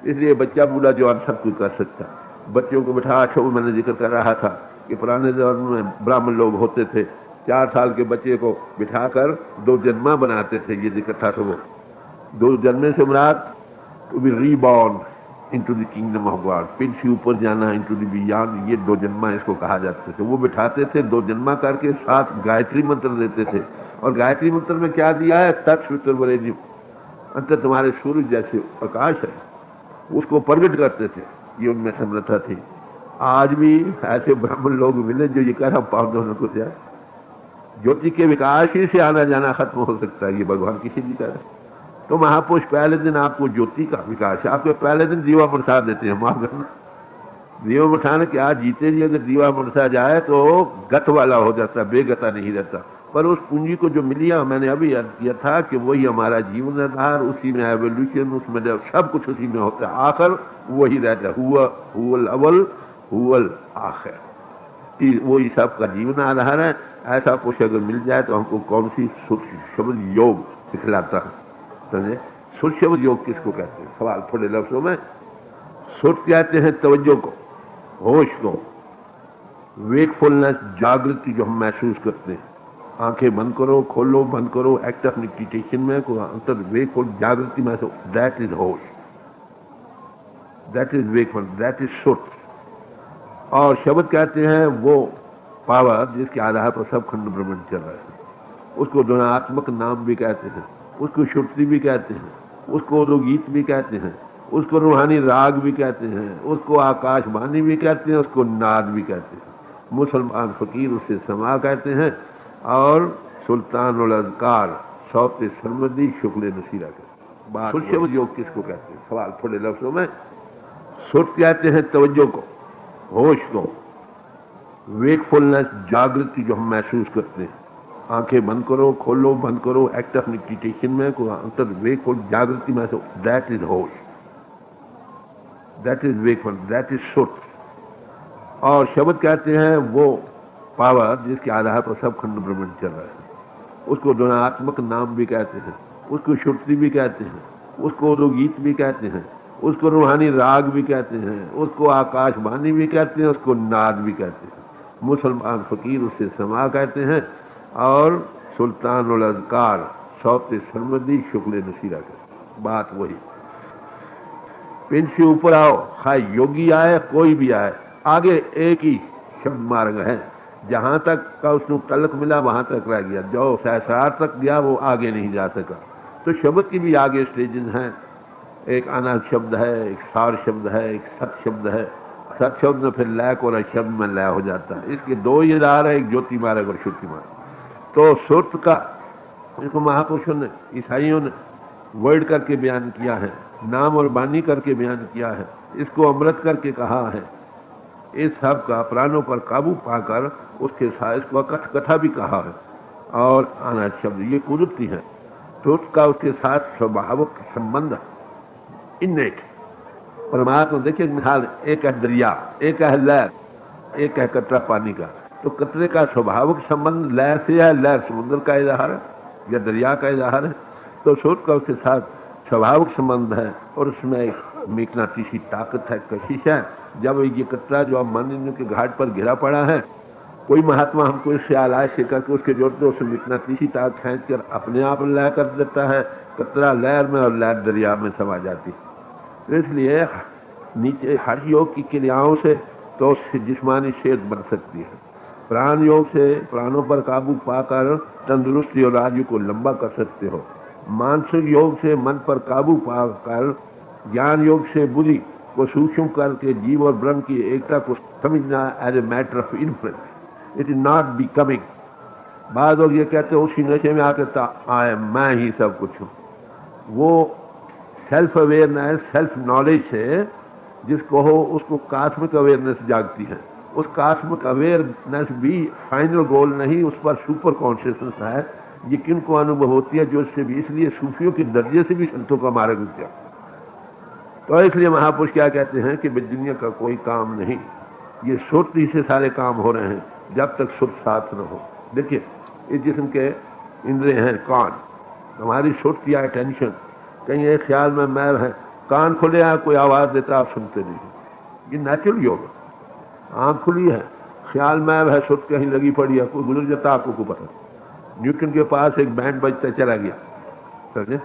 इसलिए बच्चा बूढ़ा जवान सब कुछ कर सकता। बच्चों को बिठा, अच्छा मैंने जिक्र कर रहा था कि पुराने जमाने में ब्राह्मण लोग होते थे, 4 साल के बच्चे को बिठाकर 2 जन्मा बनाते थे। ये जिक्र था। तो वो 2 जन्मे से मुराद to be reborn into the kingdom of God, पिंड से ऊपर जाना, इनटू द बियॉन्ड, ये 2 जन्मा इसको कहा जाता था। वो बिठाते थे, 2 जन्मा करके साथ गायत्री मंत्र देते थे। और गायत्री मंत्र में क्या दिया है? तत्सवितुर्वरेण्यम, अंत तुम्हारे सूर्य जैसे प्रकाश है, उसको प्रकट करते थे। ये उनमें समर्था थी। आज भी ऐसे ब्राह्मण लोग मिले जो ये कह रहा पाँव दोनों को जाए। ज्योति के विकास ही से आना जाना खत्म हो सकता है, ये भगवान किसी भी तरह। तो महापुरुष पहले दिन आपको ज्योति का विकास है, आपको पहले दिन दीवा बरसा देते हैं। माफ करना, दीवा बरसाने के आज जीते जी अगर दीवा बरसा जाए तो गत वाला हो जाता, बेगता नहीं रहता। पर उस पूंजी को जो मिली है, मैंने अभी याद किया था कि वही हमारा जीवन आधार, उसी में एवोल्यूशन, उसमें सब कुछ उसी में होता है। आखिर वही रहता है, हुवल अव्वल हुवल आखिर, वही सब का जीवन आधार है। ऐसा कुछ अगर मिल जाए तो हमको कौन सी शब्द योग सिखलाता है? समझे? सुर शब्द योग किसको कहते हैं? सवाल थोड़े लफ्जों में। सुर कहते हैं तवज्जो को, होश को, वेकफुलनेस, जागृति जो हम महसूस करते हैं। आंखें बंद करो, खोलो, बंद करो, एक्ट ऑफ मेडिटेशन में कोई अंतर वेकफुल जागृति महसूस, दैट इज होश, that is wakeful, that is सुर। और शब्द कहते हैं वो पावर जिसके आधार पर सब खंड ब्रह्मांड चल रहा है। उसको ध्वनात्मक नाम भी कहते हैं, उसको श्रुति भी कहते हैं, उसको गीत भी कहते हैं, उसको रूहानी राग भी कहते हैं, उसको आकाशवाणी भी कहते हैं, उसको नाद भी कहते हैं। मुसलमान फकीर उसे समा कहते हैं। और सुल्तान उल अज़कार सौते सरमदी शुक्ल नसीरा कहते हैं। सुर शब्द योग किसको कहते हैं? सवाल थोड़े लफ्जों में। सुर कहते हैं तवज्जो को, होश को, वेकफुलनेस, जागृति जो हम महसूस करते हैं। आंखें बंद करो, खोलो, बंद करो, एक्ट ऑफ मेडिटेशन में कोई अंतर वेकफुल जागृति महसूस, दैट इज होश, that is wakeful, that is सुर। और शब्द कहते हैं वो पावर जिसके आधार पर सब खंड ब्रह्मांड चल रहा है। उसको ध्वनात्मक नाम भी कहते हैं, उसको श्रुति भी कहते हैं, उसको गीत भी कहते हैं, उसको रूहानी राग भी कहते हैं, उसको आकाशवाणी भी कहते हैं, उसको नाद भी कहते हैं। मुसलमान फकीर उसे समा कहते हैं। और सुल्तान उल अज़कार सौते सरमदी शुक्ल नसीरा कहते हैं। बात वही। पिंड से ऊपर आओ, खाए योगी आए, कोई भी आए, आगे एक ही शब्द मार्ग है। जहां तक का उसको तलक मिला वहां तक रह गया, जो सहस्रार तक गया वो आगे नहीं जा सका। तो शब्द की भी आगे स्टेजेस हैं। एक अनाथ शब्द है, एक सार शब्द है, एक सत शब्द है। सत शब्द में फिर लय को शब्द में लय हो जाता है। इसके 2 ही आधार है, एक ज्योति मार्ग और श्रुति मार्ग। तो सुर्त का इसको महापुरुषों ने, ईसाइयों ने वर्ड करके बयान किया है, नाम और बानी करके बयान किया है, इसको अमृत करके कहा है। इस सब का प्राणों पर काबू पाकर उसके साथ इसको कथा भी कहा है। और अनाथ शब्द ये कुदरती है। सुर्त का उसके साथ स्वाभाविक संबंध, इन्नेट। परमात्मा देखिए मिसाल, एक है दरिया, एक है लहर, एक है कतरा पानी का। तो कतरे का स्वाभाविक संबंध लहर से है, लहर समुद्र का इजहार है या दरिया का इजहार है। तो सुर का उसके साथ स्वाभाविक संबंध है। और उसमें एक मैग्नेटिक ताकत है, कशिश है। जब ये कतरा जो मानव के घाट पर घिरा पड़ा है, कोई महात्मा हमको इससे आलाय से करके उसके जोड़ते उसे मैग्नेटिक ताकत खींच कर अपने आप लय कर देता है। कतरा लहर में और लहर दरिया में समा जाती है। तो इसलिए नीचे हर योग की क्रियाओं से तो उससे जिस्मानी सेहत बन सकती है। प्राण योग से प्राणों पर काबू पाकर तंदुरुस्ती और आयु को लंबा कर सकते हो। मानसिक योग से मन पर काबू पाकर, ज्ञान योग से बुद्धि को सूक्ष्म करके जीव और ब्रह्म की एकता को समझना as a matter of influence, it is not becoming. बाद लोग ये कहते हैं उसी नशे में आके आए मैं ही सब कुछ हूँ। वो सेल्फ अवेयरनेस, सेल्फ नॉलेज से जिसको हो उसको कॉस्मिक अवेयरनेस जागती है। उस कॉस्मिक अवेयरनेस भी फाइनल गोल नहीं, उस पर सुपर कॉन्शियसनेस है। ये किन को अनुभव होती है? जो इससे भी, इसलिए सूफियों के दर्जे से भी संतों का मार्ग गया। तो इसलिए महापुरुष क्या कहते हैं कि दुनिया का कोई काम नहीं, ये सुर्ती से सारे काम हो रहे हैं, जब तक सुर्त साथ न हो। देखिए, इस जिस्म के इंद्रिय हैं कान, हमारी सुर्त या अटेंशन कहीं एक ख्याल में मैल है, कान खुले हैं, कोई आवाज़ देता आप सुनते नहीं, ये नेचुरल होगा। आँख खुली है, ख्याल मैल है, सुर्त कहीं लगी पड़ी है, कोई गुजर जाता आपको को पता। न्यूटन के पास एक बैंड बजता चला गया, समझे?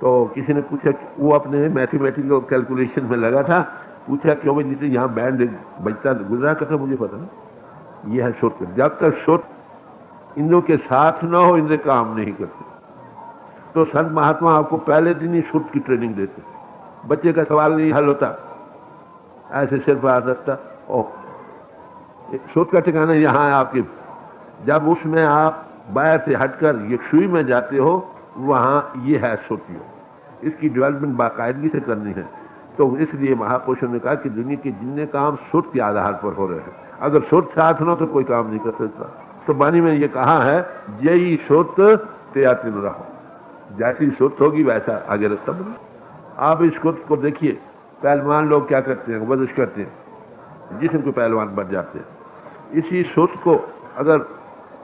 तो किसी ने पूछा, वो अपने मैथमेटिकल कैलकुलेशन में लगा था, पूछा क्यों भाई नीचे यहाँ बैंड बजता गुजरा, कहता मुझे पता नहीं। ये है सुर्त। जब तक सुर्त इंद्रों के साथ न हो, इंद्र काम नहीं करते। तो संत महात्मा आपको पहले दिन ही सुर्त की ट्रेनिंग देते। बच्चे का सवाल नहीं हल होता, ऐसे सिर्फ आ सकता, ओह सुर्त का ठिकाना यहाँ है आपके। जब उसमें आप बाहर से हटकर ये सुई में जाते हो, वहाँ ये है सुर्त योग। इसकी डेवलपमेंट बाकायदगी से करनी है। तो इसलिए महापुरुषों ने कहा कि दुनिया के जितने काम सुर्त के आधार पर हो रहे हैं, अगर सुर्त साथ न हो तो कोई काम नहीं कर सकता। तो वाणी में ये कहा है, यही सुर्त त्यातिन रहो, जैसी सुर्त होगी वैसा आगे रास्ता बने। आप इस सुर्त को देखिए, पहलवान लोग क्या करते हैं, वर्जिश करते हैं, जिस्म को पहलवान बन जाते हैं। इसी सुर्त को अगर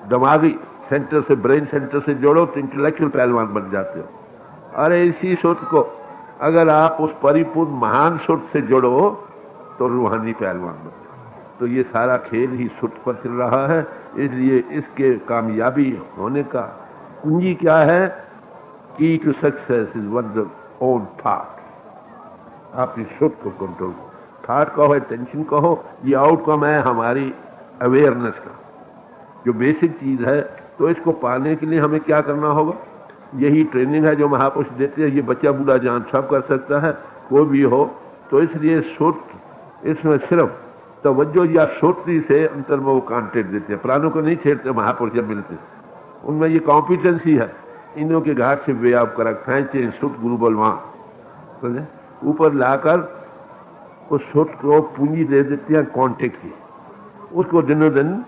दिमागी सेंटर से, ब्रेन सेंटर से जोड़ो तो इंटेलेक्चुअल पहलवान बन जाते हो। अरे इसी सुर्त को अगर आप उस परिपूर्ण महान सुर्त से जोड़ो तो रूहानी पहलवान बन जाओ। तो ये सारा खेल ही सुर्त पर चल रहा है। इसलिए इसके कामयाबी होने का कुंजी क्या है? Key to success is one own thought. आप इस सुर्त को कंट्रोल करो, थॉट कहो, टेंशन कहो, ये आउटकम है हमारी अवेयरनेस का, जो बेसिक चीज है। तो इसको पाने के लिए हमें क्या करना होगा? यही ट्रेनिंग है जो महापुरुष देते हैं। ये बच्चा बूढ़ा जान सब कर सकता है, कोई भी हो। तो इसलिए सुर्त, इसमें सिर्फ तवज्जो या सुर्ती से अंतर में वो कांटेक्ट देते हैं, प्राणों को नहीं छेड़ते महापुरुष जब मिलते। उनमें ये कॉम्पिटेंसी है, इन्हों के घाट से वे आप कर खेचे सुर्त गुरु बलवान, समझे? ऊपर लाकर उस सुर्त को पूंजी दे देते हैं कॉन्टेक्ट की। उसको दिनों दिन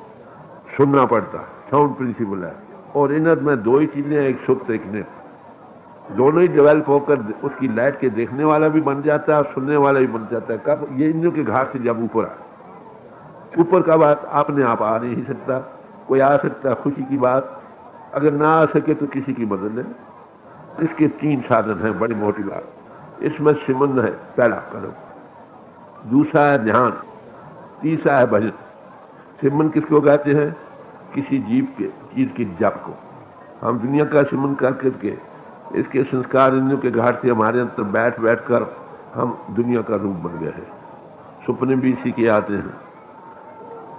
सुनना पड़ता है, साउंड प्रिंसिपल है। और इनर में दो ही चीजें, एक सुर्त एक नेत्र, दोनों ही डेवलप होकर उसकी लाइट के देखने वाला भी बन जाता है और सुनने वाला भी बन जाता है। कब? ये इंद्रियों के घाट से जब ऊपर आए। ऊपर का बात अपने आप आ नहीं सकता, कोई आ सकता खुशी की बात, अगर ना आ सके तो किसी की मदद ले। इसके 3 साधन हैं, बड़ी मोटी बात। इसमें सिमरन है पहला कदम, दूसरा है ध्यान, तीसरा है भजन। सिमरन किसको कहते हैं? किसी जीव के चीज की जप को। हम दुनिया का सिमरन कर करके इसके संस्कार इंद्रियों के घाट से हमारे अंदर बैठ बैठ कर हम दुनिया का रूप बन गए हैं। सुपने भी इसी के आते हैं,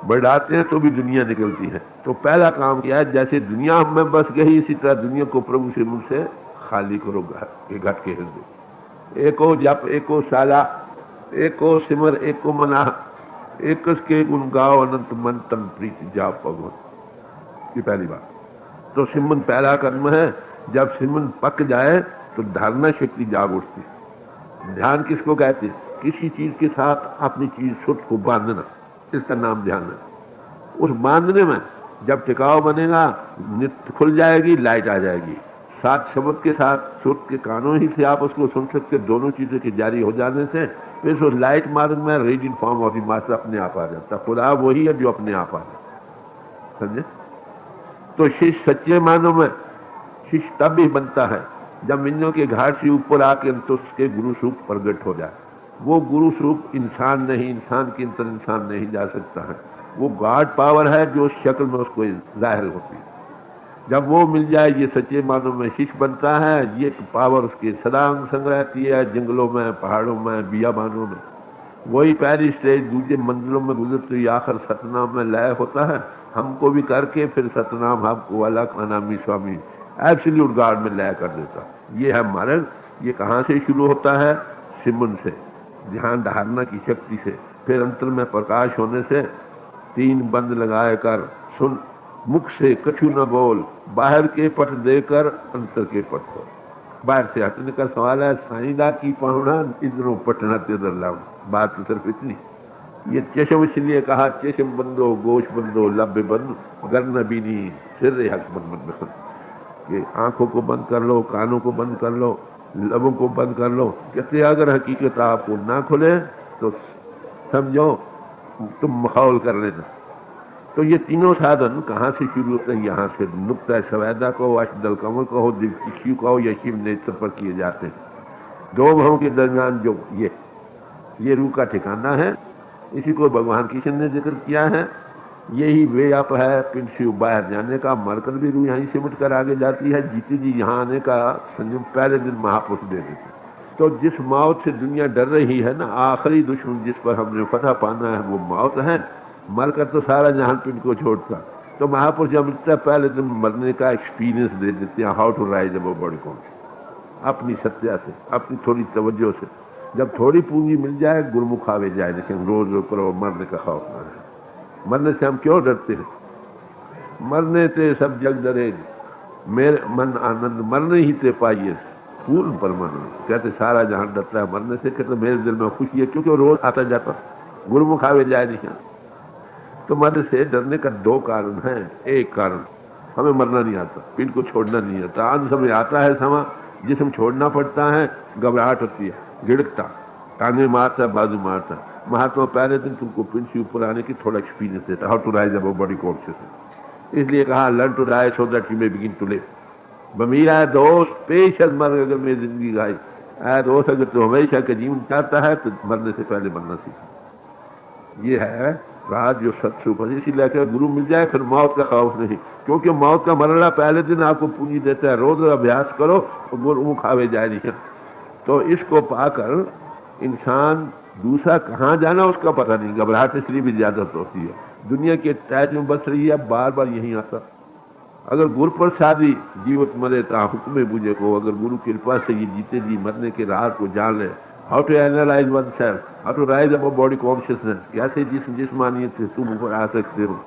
बढ़ाते हैं तो भी दुनिया निकलती है। तो पहला काम क्या है? जैसे दुनिया में बस गई, इसी तरह दुनिया को प्रभु सिमरन से खाली करो घट के हृदय। एको जप, एको साला, एको सिमर, एको मना, एक के गुण गाओ, अनंत मन तन प्रीति जाप भगवान। ये पहली बात। तो सिमरन पहला कर्म है। जब सिमरन पक जाए तो धारणा शक्ति जाग उठती। ध्यान किसको कहते हैं? किसी चीज के साथ अपनी चीज सुर्त को बांधना, इसका नाम ध्यान है। उस बांधने में जब टिकाव बनेगा, नित्य खुल जाएगी, लाइट आ जाएगी। साथ शब्द के साथ सुर्त के कानों ही से आप उसको सुन सकते। दोनों चीजों के जारी हो जाने से फिर उस लाइट मार्ग में radiant form of the master अपने आप आ जाता। खुदा वही है जो अपने आप आ जाता, समझे? तो शिष्य सच्चे मानों में शिष्य तब भी बनता है जब इंद्रियों के घाट से ऊपर आके उसके गुरु स्वरूप प्रकट हो जाए। वो गुरु स्वरूप इंसान नहीं, इंसान के अंदर इंसान नहीं जा सकता है। वो गॉड पावर है जो शक्ल में उसको जाहिर होती है। जब वो मिल जाए, ये सच्चे मानों में शिष्य बनता है। ये पावर उसके सदा संग रहती है, जंगलों में, पहाड़ों में, बियाबानों में। वही पहली स्टेज दूसरे मंजिलों में गुजरते ही आखिर सतनाम में लय होता है। हमको भी करके फिर सतनाम हमको वाला अनामी स्वामी एब्सोल्यूट गॉड में लय कर देता। ये है मार्ग। ये कहाँ से शुरू होता है? सिमरन से, ध्यान धारणा की शक्ति से। फिर अंतर में प्रकाश होने से 3 बंद लगाए कर सुन, मुख से कछु न बोल, बाहर के पट देकर अंतर के पट खोल। बाहर से हटने का सवाल है। साईदा की पहुना इधरों पटना तेदर लाओ। बात तो सिर्फ इतनी। ये चशम इसलिए कहा, चशम बंदो गोश बंदो लब्बे बंद गर्न बीनी सिर हक बंद। ये आंखों को बंद कर लो, कानों को बंद कर लो, लबों को बंद कर लो। कहते अगर हकीकत आपको ना खुले तो समझो तुम मखौल कर लेना। तो ये तीनों साधन कहाँ से शुरू होते हैं? यहाँ से नुक्ता सवैदा को, अशदल कमर को हो, दिलकिशी को या शिव नेत्र पर किए जाते हैं। दो भावों के दरमियान जो ये रूह का ठिकाना है, इसी को भगवान कृष्ण ने जिक्र किया है। यही वे आप है पिंड से बाहर जाने का, मरकर भी रूह यहीं से मिट कर आगे जाती है। जीते जी यहाँ आने का संयम पहले दिन महापुरुष दे देते। तो जिस मौत से दुनिया डर रही है ना, आखिरी दुश्मन जिस पर हमने फतह पाना है वो मौत है। मरकर तो सारा जहान पिंड को छोड़ता। तो महापुरुष जब मिलता पहले दिन मरने का एक्सपीरियंस दे देते हैं, how to rise above body कौन, अपनी सत्या से, अपनी थोड़ी तवज्जो से। जब थोड़ी पूंजी मिल जाए, गुरमुख आवे जाए, लेकिन रोज करो मरने का खौफ ना है। मरने से हम क्यों डरते हैं? मरने से सब जग डरे, मेरे मन आनंद मरने ही से पाइए पूर्ण परमानंद। कहते सारा जहां डरता है मरने से, कहते मेरे दिल में खुशी है क्योंकि रोज आता जाता, गुरमुख आवे जाए नहीं। तो मरने से डरने का दो कारण हैं। एक कारण, हमें मरना नहीं आता, पिंड को छोड़ना नहीं आता। अंत समय आता है समा, जिसम छोड़ना पड़ता है, घबराहट होती है, गिड़कता, टांगे मारता, बाजू मारता। महात्मा पहले दिन तुमको पिंड से ऊपर आने की थोड़ा एक्सपीरियंस देता, how to rise above body consciousness. इसलिए कहा learn to die so that you may begin to live. बमीरा दोस्त पेशल मर अगर मेरी जिंदगी गाई, ऐ दोस्त अगर तू हमेशा का जीवन चाहता है तो मरने से पहले मरना सीख। ये है राज जो सत्सुख है। इसीलिए क्या गुरु मिल जाए फिर मौत का खौफ नहीं, क्योंकि मौत का मरना पहले दिन आपको पूंजी देता है। रोज अभ्यास करो तो गुरमुख आवे जाए नहीं। तो इसको पाकर इंसान दूसरा कहाँ जाना उसका पता नहीं, घबराहट इसलिए भी ज्यादा होती है। दुनिया के टैच में बस रही है, बार बार यहीं आता। अगर गुरु प्रसादी जीवत मरे ता हुक्म बुझे को, अगर गुरु कृपा से ये जीते जी मरने के राज को जान ले, how to analyse oneself, how to rise above body consciousness, कैसे जिस्मानियत से तुम ऊपर आ सकते हो,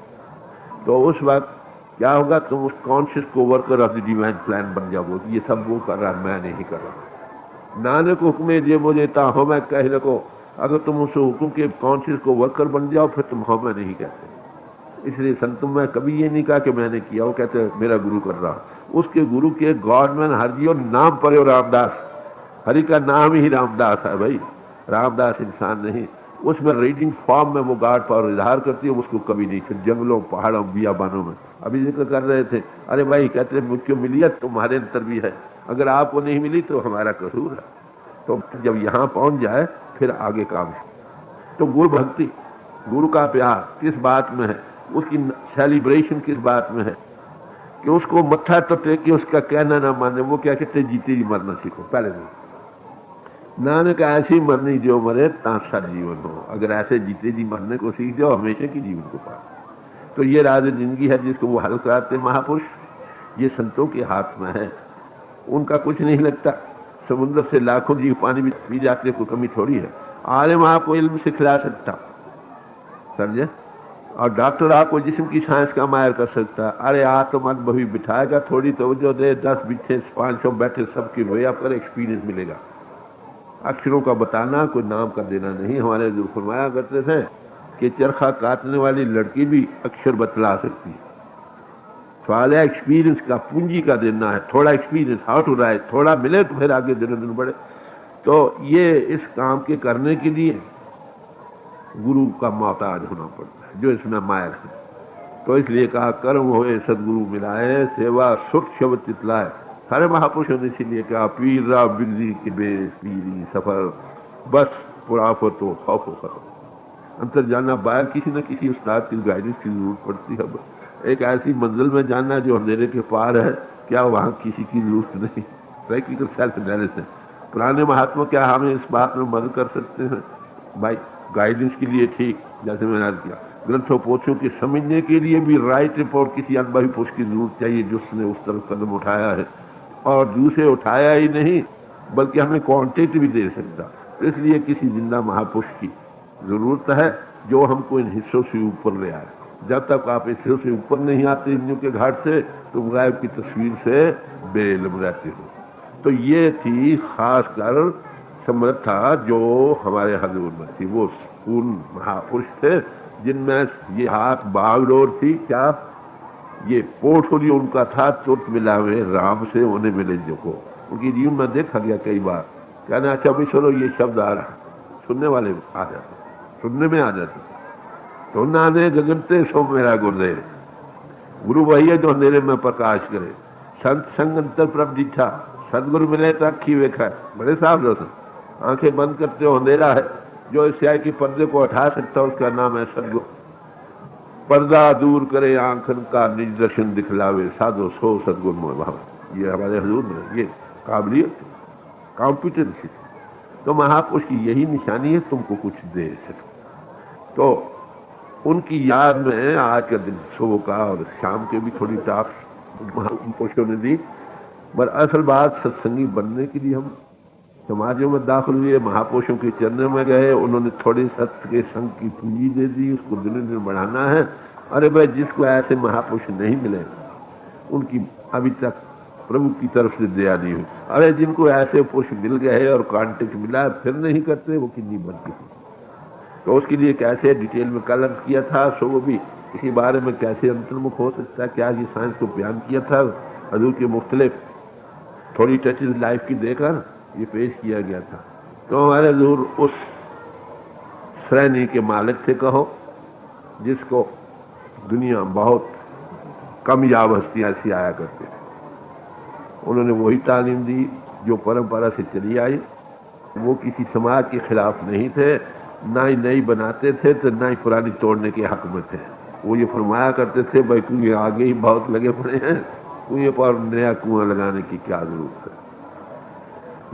तो उस वक्त क्या होगा? तुम उस कॉन्शियस को worker of the divine plan बन जाओगे। ये सब वो कर रहा, मैं नहीं कर रहा। नानक हुक्म जे मुझे ता हो मैं कह लको। अगर तुम उस हुक्म के कॉन्शियस को वर्कर बन जाओ फिर तुम हो मैं नहीं कहते। इसलिए संतों में कभी ये नहीं कहा कि मैंने किया, वो कहते मेरा गुरु कर रहा। उसके गुरु के गॉडमैन हरजियो नाम पर रामदास, हरि का नाम ही रामदास है भाई, रामदास इंसान नहीं। उसमें रीडिंग फॉर्म में वो गॉड पावर इजहार करती है, उसको कभी नहीं। फिर जंगलों, पहाड़ों, बियाबानों में अभी जिक्र कर रहे थे, अरे भाई कहते मुझको मिली है, तुम्हारे अंदर भी है, अगर आपको नहीं मिली तो हमारा कसूर है। तो जब यहाँ पहुंच जाए फिर आगे काम। तो गुरु भक्ति, गुरु का प्यार किस बात में है, उसकी सेलिब्रेशन किस बात में है कि उसको मत्था तो टेके, उसका कहना ना माने। वो क्या कहते जीते जी मरना सीखो पहले दिन। नानक ऐसी मरनी जो मरे तासा जीवन हो। अगर ऐसे जीते जी मरने को सीख जाओ, हमेशा की जीवन को पाओ। तो ये राज जिंदगी है जिसको वो हल कराते महापुरुष। ये संतों के हाथ में है, उनका कुछ नहीं लगता। समुद्र से लाखों जीव पानी भी पी जाते, कोई कमी थोड़ी है। आलिम आपको इल्म सिखला सकता, समझे, और डॉक्टर आपको जिस्म की साइंस का मायर कर सकता। अरे आत्म अनुभवी बिठाएगा, थोड़ी तवज्जो दे, 10 पीछे 500 बैठे सबकी वे आपका एक्सपीरियंस मिलेगा। अक्षरों का बताना, कोई नाम का देना नहीं। हमारे जो फरमाया करते थे कि चरखा काटने वाली लड़की भी अक्षर बतला सकती है। सवाल है एक्सपीरियंस का, पूंजी का देना है, थोड़ा एक्सपीरियंस, हाउ टू राइट, थोड़ा मिले तो फिर आगे दिन दिन बढ़े। तो ये इस काम के करने के लिए गुरु का मोहताज होना पड़ता है, जो इसमें मायर है। तो इसलिए कहा कर्म होए सदगुरु मिलाए, सेवा सुख शब्द चितलाए। सारे महापुरुषों ने इसीलिए कहा पीरा बिगड़ी के बेस पीरी सफर, बस पुराफत तो खौफ खतर। अंतर जानना बाहर किसी न किसी उस्ताद की गाइडेंस की जरूरत पड़ती है। एक ऐसी मंजिल में जानना जो अंधेरे के पार है, क्या वहाँ किसी की जरूरत नहीं। Practical self analysis. पुराने महात्मा क्या हमें इस बात में मदद कर सकते हैं भाई, गाइडेंस के लिए ठीक, जैसे मैंने अर्ज किया, ग्रंथों पोथों के समझने के लिए भी राइट रिपोर्ट किसी अनुभवी पुरुष की जरूरत चाहिए जिसने उस तरफ कदम उठाया है, और दूसरे उठाया ही नहीं बल्कि हमें कॉन्टेक्ट भी दे सकता। इसलिए किसी जिंदा महापुरुष की जरूरत है जो हमको इन हिस्सों से ऊपर ले आए। जब तक आप इस हिस्सों से ऊपर नहीं आते इंद्रियों के घाट से, तो गायब की तस्वीर से बेइल्म रहते हो। तो ये थी खास कर समर्था जो हमारे हजूर में थी। वो पूर्ण महापुरुष थे जिनमें ये हाथ बागडोर थी, क्या ये पोर्टफोलियो उनका था, तुरंत मिला हुए राम से उन्हें मिले जो को। उनकी जीवन में देखा गया कई बार, कहना अच्छा भाई चलो ये शब्द आ रहा, सुनने वाले आ जाते, सुनने में आ जाते। तो नाने गगनते सो मेरा गुरुदेव, गुरु वही है जो अंधेरे में प्रकाश करे। संत संग अंतर प्रभ दीक्षा, सदगुरु मिले तो अखी वेखा। बड़े साहब दोस्त, आंखें बंद करते हो अंधेरा है, जो इस स्याही की पर्दे को हटा सकता है उसका नाम है सदगुरु। पर्दा दूर करे आंखन का निज दर्शन दिखलावे, साधो सो सदगुरु मोह भाव। ये हमारे हजूर में ये काबिलियत, कॉम्पिटेंसी। तो महापुरुष की यही निशानी है, तुमको कुछ दे सके। तो उनकी याद में आज का दिन सुबह का और शाम के भी थोड़ी टाप महापुरुषों ने दी। पर असल बात सत्संगी बनने के लिए हम समाजों में दाखिल हुए, महापुरुषों के चरणों में गए, उन्होंने थोड़े सत्य के संग की पूंजी दे दी, उसको दिन दिन बढ़ाना है। अरे भाई, जिसको ऐसे महापुरुष नहीं मिले उनकी अभी तक प्रभु की तरफ से दया नहीं हुई। अरे जिनको ऐसे पुरुष मिल गए और कांटेक्ट मिला फिर नहीं करते, वो कितनी बनती। तो उसके लिए कैसे डिटेल में कल अर्ज किया था, सो वो भी इसी बारे में कैसे अंतर्मुख हो सकता है, क्या ये साइंस को बयान किया था हजूर के मुख्तलिफ थोड़ी टचेज लाइफ की देकर ये पेश किया गया था। तो हमारे हजूर उस श्रेणी के मालिक से कहो जिसको दुनिया बहुत कामयाब हस्तियां ऐसी आया करते थे। उन्होंने वही तालीम दी जो परंपरा से चली आई। वो किसी समाज के खिलाफ नहीं थे, ना ही नई बनाते थे तो ना ही पुरानी तोड़ने के हक में थे। वो ये फरमाया करते थे, भाई कुएं आगे ही बहुत लगे पड़े हैं, कुएं पर नया कुआं लगाने की क्या जरूरत है।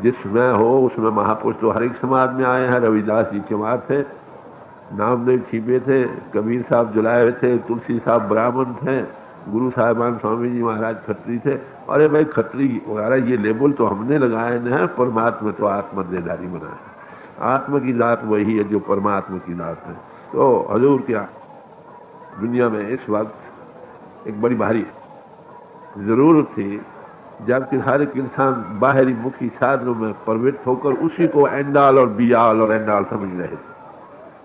जिसमें हो उसमें महापुरुष तो हर एक समाज में आए हैं। रविदास जी चमार थे, नामदेव छिपे थे, कबीर साहब जुलाए थे, तुलसी साहब ब्राह्मण थे, गुरु साहिबान स्वामी जी महाराज खत्री थे। अरे भाई, खत्री वगैरह ये लेबल तो हमने लगाए हैं, परमात्मा तो आत्मदेदारी बनाए। आत्मा की जात वही है जो परमात्मा की जात है। तो हजूर क्या दुनिया में इस वक्त एक बड़ी भारी जरूरत थी, जबकि हर एक इंसान बाहरी मुखी साधनों में प्रवृत्त होकर उसी को एंडाल और बियाल और एंडाल समझ रहे थे।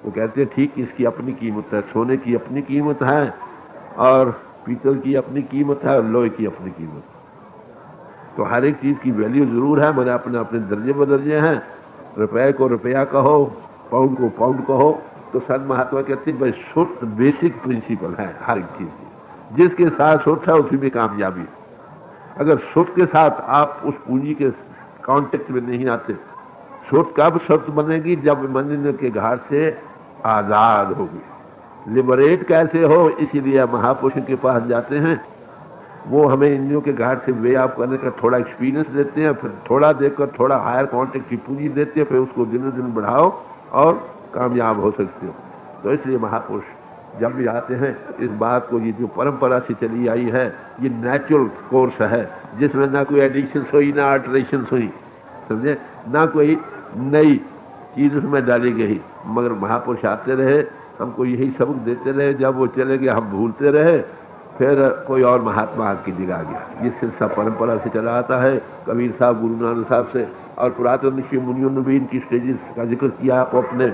वो कहते हैं ठीक, इसकी अपनी कीमत है, सोने की अपनी कीमत है और पीतल की अपनी कीमत है और लोहे की अपनी कीमत है। तो हर एक चीज की वैल्यू जरूर है, मैंने अपने अपने दर्जे बदर्जे हैं। रुपए को रुपया कहो, पाउंड को पाउंड कहो। तो संत महात्मा कहते हैं भाई, शुद्ध बेसिक प्रिंसिपल है हर एक चीज की। जिसके साथ शुद्ध है उसी में कामयाबी। अगर शुद्ध के साथ आप उस पूंजी के कांटेक्ट में नहीं आते, शुद्ध कब शुद्ध बनेगी? जब मंदिर के घाट से आजाद होगी। लिबरेट कैसे हो? इसीलिए महापुरुषों के पास जाते हैं, वो हमें इंद्रियों के घाट से वे ऑफ करने का थोड़ा एक्सपीरियंस देते हैं, फिर थोड़ा देकर थोड़ा हायर कांटेक्ट की पूंजी देते हैं, फिर उसको दिन दिन बढ़ाओ और कामयाब हो सकते हो। तो इसलिए महापुरुष जब भी आते हैं, इस बात को, ये जो परंपरा से चली आई है, ये नेचुरल कोर्स है जिसमें ना कोई एडिशन हुई ना अल्टरेशन हुई, समझे, ना कोई नई चीज उसमें डाली गई। मगर महापुरुष आते रहे, हमको यही सबक देते रहे। जब वो चले गए हम भूलते रहे, फिर कोई और महात्मा आके दिखा गया। ये सिलसिला परंपरा से चला आता है, कबीर साहब, गुरु नानक साहब से। और पुरातन ऋषि मुनियों ने भी इनकी स्टेजेस का जिक्र किया आपको अपने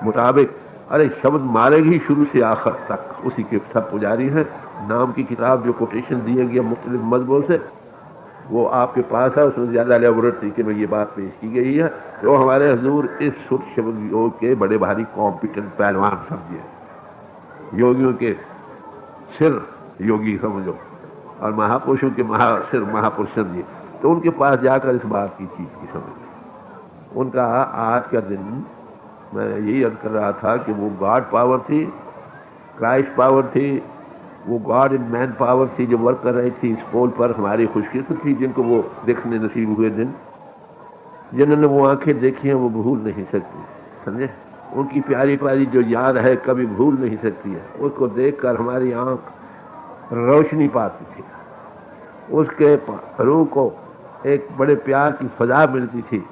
मुताबिक। अरे शब्द मारेगी शुरू से आखिर तक, उसी के सब पुजारी हैं। नाम की किताब जो कोटेशन दिए गए मुख्तलिफ मजहबों से, वो आपके पास है, उसमें ज्यादा एलेबोरेट तरीके में ये बात पेश की गई है। तो हमारे हजूर इस शुद्ध शब्द योग के बड़े भारी कॉम्पिटेंट पहलवान समझिए, योगियों के सिर योगी समझो, और महापुरुषों के सिर महापुरुष समझिए। तो उनके पास जाकर इस बात की चीज की समझ। उनका आज का दिन मैं यही अर्ज कर रहा था कि वो गॉड पावर थी, क्राइस्ट पावर थी, वो गॉड इन मैन पावर थी जो वर्क कर रही थी इस पोल पर। हमारी खुशकिस्मत थी जिनको वो देखने नसीब हुए दिन, जिन्होंने वो आंखें देखी हैं वो भूल नहीं सकती, समझे। उनकी प्यारी प्यारी जो याद है कभी भूल नहीं सकती है। उसको देखकर हमारी आंख रोशनी पाती थी, उसके रूह को एक बड़े प्यार की फजा मिलती थी।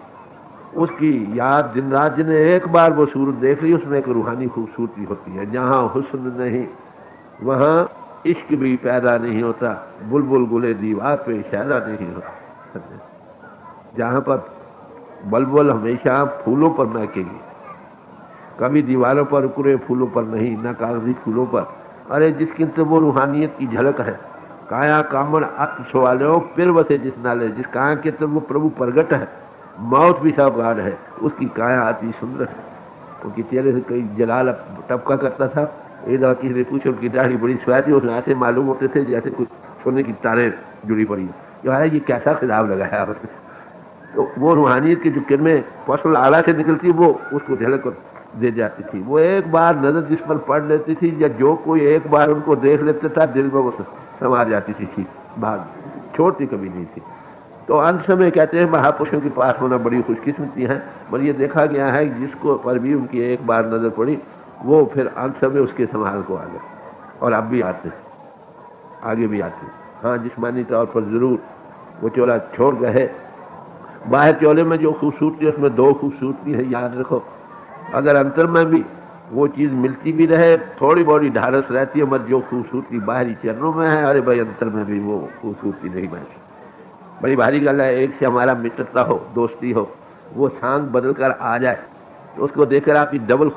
उसकी याद दिन रात, जिन्हें एक बार वो सूरत देख ली, उसमें एक रूहानी खूबसूरती होती है। जहाँ हुस्न नहीं वहाँ इश्क भी पैदा नहीं होता, बुलबुल गुले दीवार पे शायरा नहीं होता। जहाँ पर बुलबुल हमेशा फूलों पर महकेगी, कभी दीवारों पर उकरे फूलों पर नहीं, न कागजी फूलों पर। अरे जिसकी तो वो रूहानियत की झलक है। काया कामण अत सवालो फिर वसे जिस नाले, जिस काया के तो वो प्रभु प्रगट है, मौत भी सब है, उसकी काया अति सुंदर है। उनके चेहरे से कई जलाल टपका करता था, एक दफा किसी ने पूछा उनकी दाढ़ी बड़ी सफेद थी, उसने ऐसे मालूम होते थे जैसे कुछ सोने की तारें जुड़ी पड़ी जो है, ये कैसा खिताब लगाया आपने। तो वो रूहानियत की जो किरणें पर्सनल आला से निकलती वो उसको झलक दे जाती थी। वो एक बार नजर जिस पर पड़ लेती थी या जो कोई एक बार उनको देख लेता था दिल में वो समा जाती थी, बात छोड़ती कभी नहीं थी। तो अंत समय कहते हैं महापुरुषों के पास होना बड़ी खुशकिस्मती है, पर ये देखा गया है जिसको पर भी उनकी एक बार नजर पड़ी वो फिर अंत समय उसके संभाल को आ गए, और अब भी आते, आगे भी आते। हाँ, जिस्मानी तौर पर जरूर वो चोला छोड़ गए। बाहर चोले में जो खूबसूरती है उसमें दो खूबसूरती है, याद रखो। अगर अंतर में भी वो चीज़ मिलती भी रहे, थोड़ी बड़ी ढारस रहती है, मगर जो खूबसूरती बाहरी चरणों में है, अरे भाई अंतर में भी वो खूबसूरती नहीं महसूस। बड़ी भारी गल है, एक से हमारा मित्रता हो, दोस्ती हो, वो सांग बदल कर आ जाए तो उसको देखकर आपकी डबल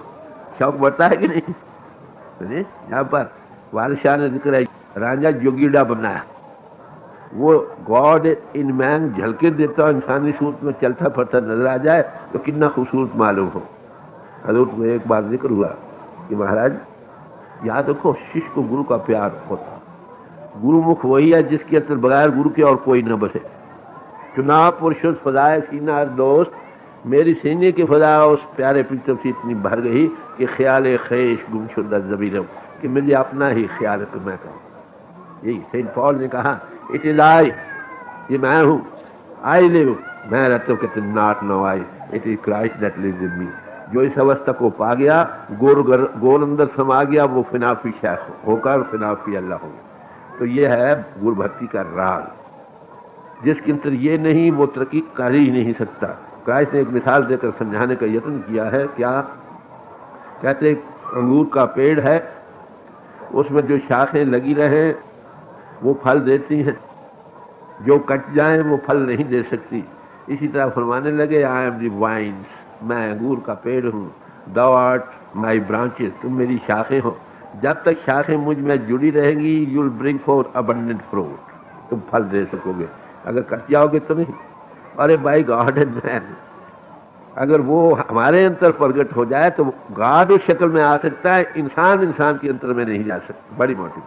शौक बढ़ता है कि नहीं। यहाँ पर वारिस शाह ने जिक्र है, रांझा जोगीड़ा बनाया, वो गॉड इन मैन झलके देता इंसानी सूरत में चलता फिरता नजर आ जाए तो कितना खूबसूरत मालूम हो। हजूर में एक बार जिक्र हुआ कि महाराज याद रखो, शिष्य को गुरु का प्यार होता, गुरुमुख वही है जिसके अंदर बगैर गुरु के और कोई न बसे। चुनाव पुरुष फजाए सीना दोस्त, मेरी सीने की फजा उस प्यारे प्रीतम से इतनी भर गई कि ख्याल ख्वेश गुमशुदा जबीरम, कि मुझे अपना ही ख्याल है तो मैं कहूँ। यही सेंट पॉल ने कहा, इट इज आई, ये मैं हूँ, आई लिव, मैं रहता हूँ, not no I, it is Christ that lives in me. जो इस अवस्था को पा गया, गोर अंदर समा गया, वो फिनाफी शेख होकर फिनाफी अल्लाह हो। तो ये है गुरु भक्ति का राज, जिसके अंदर ये नहीं वो तरक्की कर ही नहीं सकता। क्राइस्ट ने एक मिसाल देकर समझाने का यत्न किया है। क्या कहते, अंगूर का पेड़ है, उसमें जो शाखें लगी रहे वो फल देती हैं, जो कट जाए वो फल नहीं दे सकती। इसी तरह फरमाने लगे, आई एम दी वाइन्स, मैं अंगूर का पेड़ हूँ, thou art my branches, तुम मेरी शाखें हो। जब तक शाखें मुझ में जुड़ी रहेंगी, you'll bring forth abundant fruit, तुम फल दे सकोगे। अगर कट जाओगे तो नहीं। अरे भाई, गॉड एंड मैन, अगर वो हमारे अंतर प्रकट हो जाए तो गॉड उस शक्ल में आ सकता है, इंसान के अंतर में नहीं जा सकता। बड़ी मोटी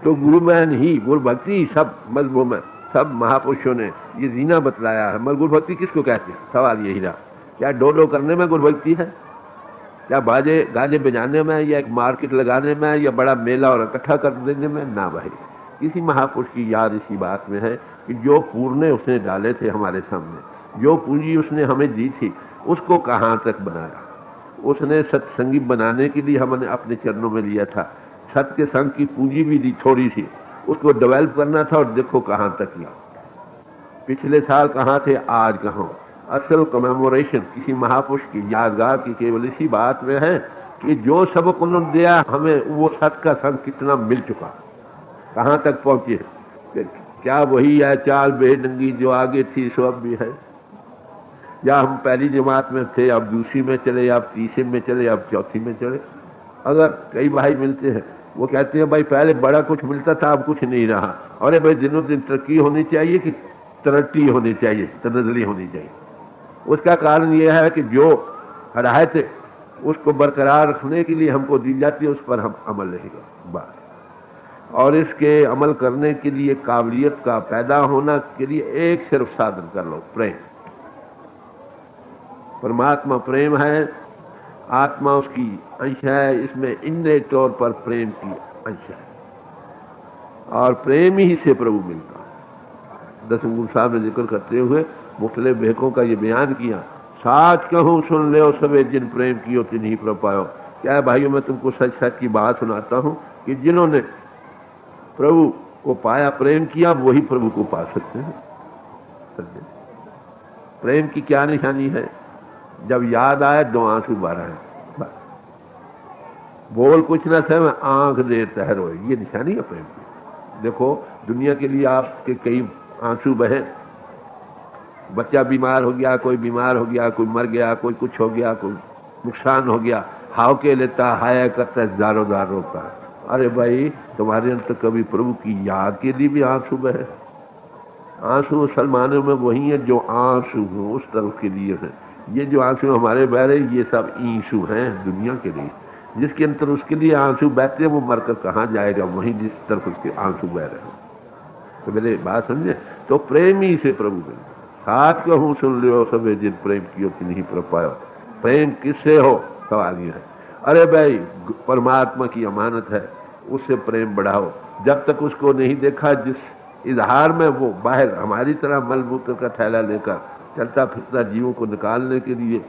तो गुरु मैन ही, गुरु भक्ति सब मजबूम है, सब महापुरुषों ने ये जीना बतलाया है। मगर गुरु भक्ति किसको कहते हैं? सवाल यही रहा। क्या डोलो करने में गुरु भक्ति है? क्या बाजे गाने बजाने में, या एक मार्केट लगाने में, या बड़ा मेला और इकट्ठा कर देने में? ना भाई, किसी महापुरुष की याद इसी बात में है कि जो पूर्णे उसने डाले थे हमारे सामने, जो पूंजी उसने हमें दी थी, उसको कहाँ तक बनाया। उसने सत्संगी बनाने के लिए हमने अपने चरणों में लिया था, सत्य संग की पूंजी भी दी थोड़ी सी, उसको डेवलप करना था, और देखो कहाँ तक लिया। पिछले साल कहाँ थे, आज कहाँ। असल कमेमोरेशन किसी महापुरुष की यादगार की केवल इसी बात में है कि जो सबक उन्होंने दिया हमें, वो सत्य का संग कितना मिल चुका, कहाँ तक पहुंचे। क्या वही है चाल बेढंगी जो आगे थी सो अब भी है, या हम पहली जमात में थे अब दूसरी में चले, अब तीसरे में चले, अब चौथी में चले। अगर कई भाई मिलते हैं, वो कहते हैं भाई पहले बड़ा कुछ मिलता था, अब कुछ नहीं रहा। अरे भाई, दिनों दिन तरक्की होनी चाहिए कि तरक्की होनी चाहिए, तनज़ली होनी चाहिए। उसका कारण यह है कि जो हदायत उसको बरकरार रखने के लिए हमको दी जाती है, उस पर हम अमल रहेगा बस। और इसके अमल करने के लिए काबिलियत का पैदा होना के लिए एक सिर्फ साधन कर लो, प्रेम। परमात्मा प्रेम है, आत्मा उसकी अंश है, इसमें इंद्रिय तौर पर प्रेम की अंश है, और प्रेम ही से प्रभु मिलता। दसम गुरु साहब ने जिक्र करते हुए मुख्तलिफ बेहकों का ये बयान किया, साच कहूँ सुन ले सबे जिन प्रेम कियो तिन्हीं प्रभु पायो। क्या है भाइयों, मैं तुमको सच सच की बात सुनाता हूँ कि जिन्होंने प्रभु को पाया, प्रेम किया, वही प्रभु को पा सकते हैं। प्रेम की क्या निशानी है? जब याद आए दो आंसू बारह है, बोल कुछ ना सहे आंख दे तहरो, ये निशानी है प्रेम की। देखो दुनिया के लिए आपके कई आंसू बहे, बच्चा बीमार हो गया, कोई बीमार हो गया, कोई मर गया, कोई कुछ हो गया, कोई नुकसान हो गया, हाव के लेता हाया करता है, दारो दार रोता। अरे भाई, तुम्हारे अंदर कभी प्रभु की याद के लिए भी आंसू बहे? आंसू मुसलमानों में वही है जो आंसू हो उस तरफ के लिए है। ये जो आंसू हमारे बह रहे, ये सब ईंसू हैं दुनिया के लिए। जिसके अंदर उसके लिए आंसू बहते हैं वो मरकर कहाँ जाएगा, वहीं जिस तरफ उसके आंसू बह रहे हैं। तो मेरे बात समझे, तो प्रेम ही से प्रभु मिल साथ कहूँ सुन लियो सबे जिन प्रेम कियो कि नहीं पर पायो। प्रेम किससे हो, सवाल ये है। अरे भाई परमात्मा की अमानत है, उससे प्रेम बढ़ाओ। जब तक उसको नहीं देखा, जिस इजहार में वो बाहर हमारी तरह मल मूत्र का थैला लेकर चलता फिरता जीवों को निकालने के लिए,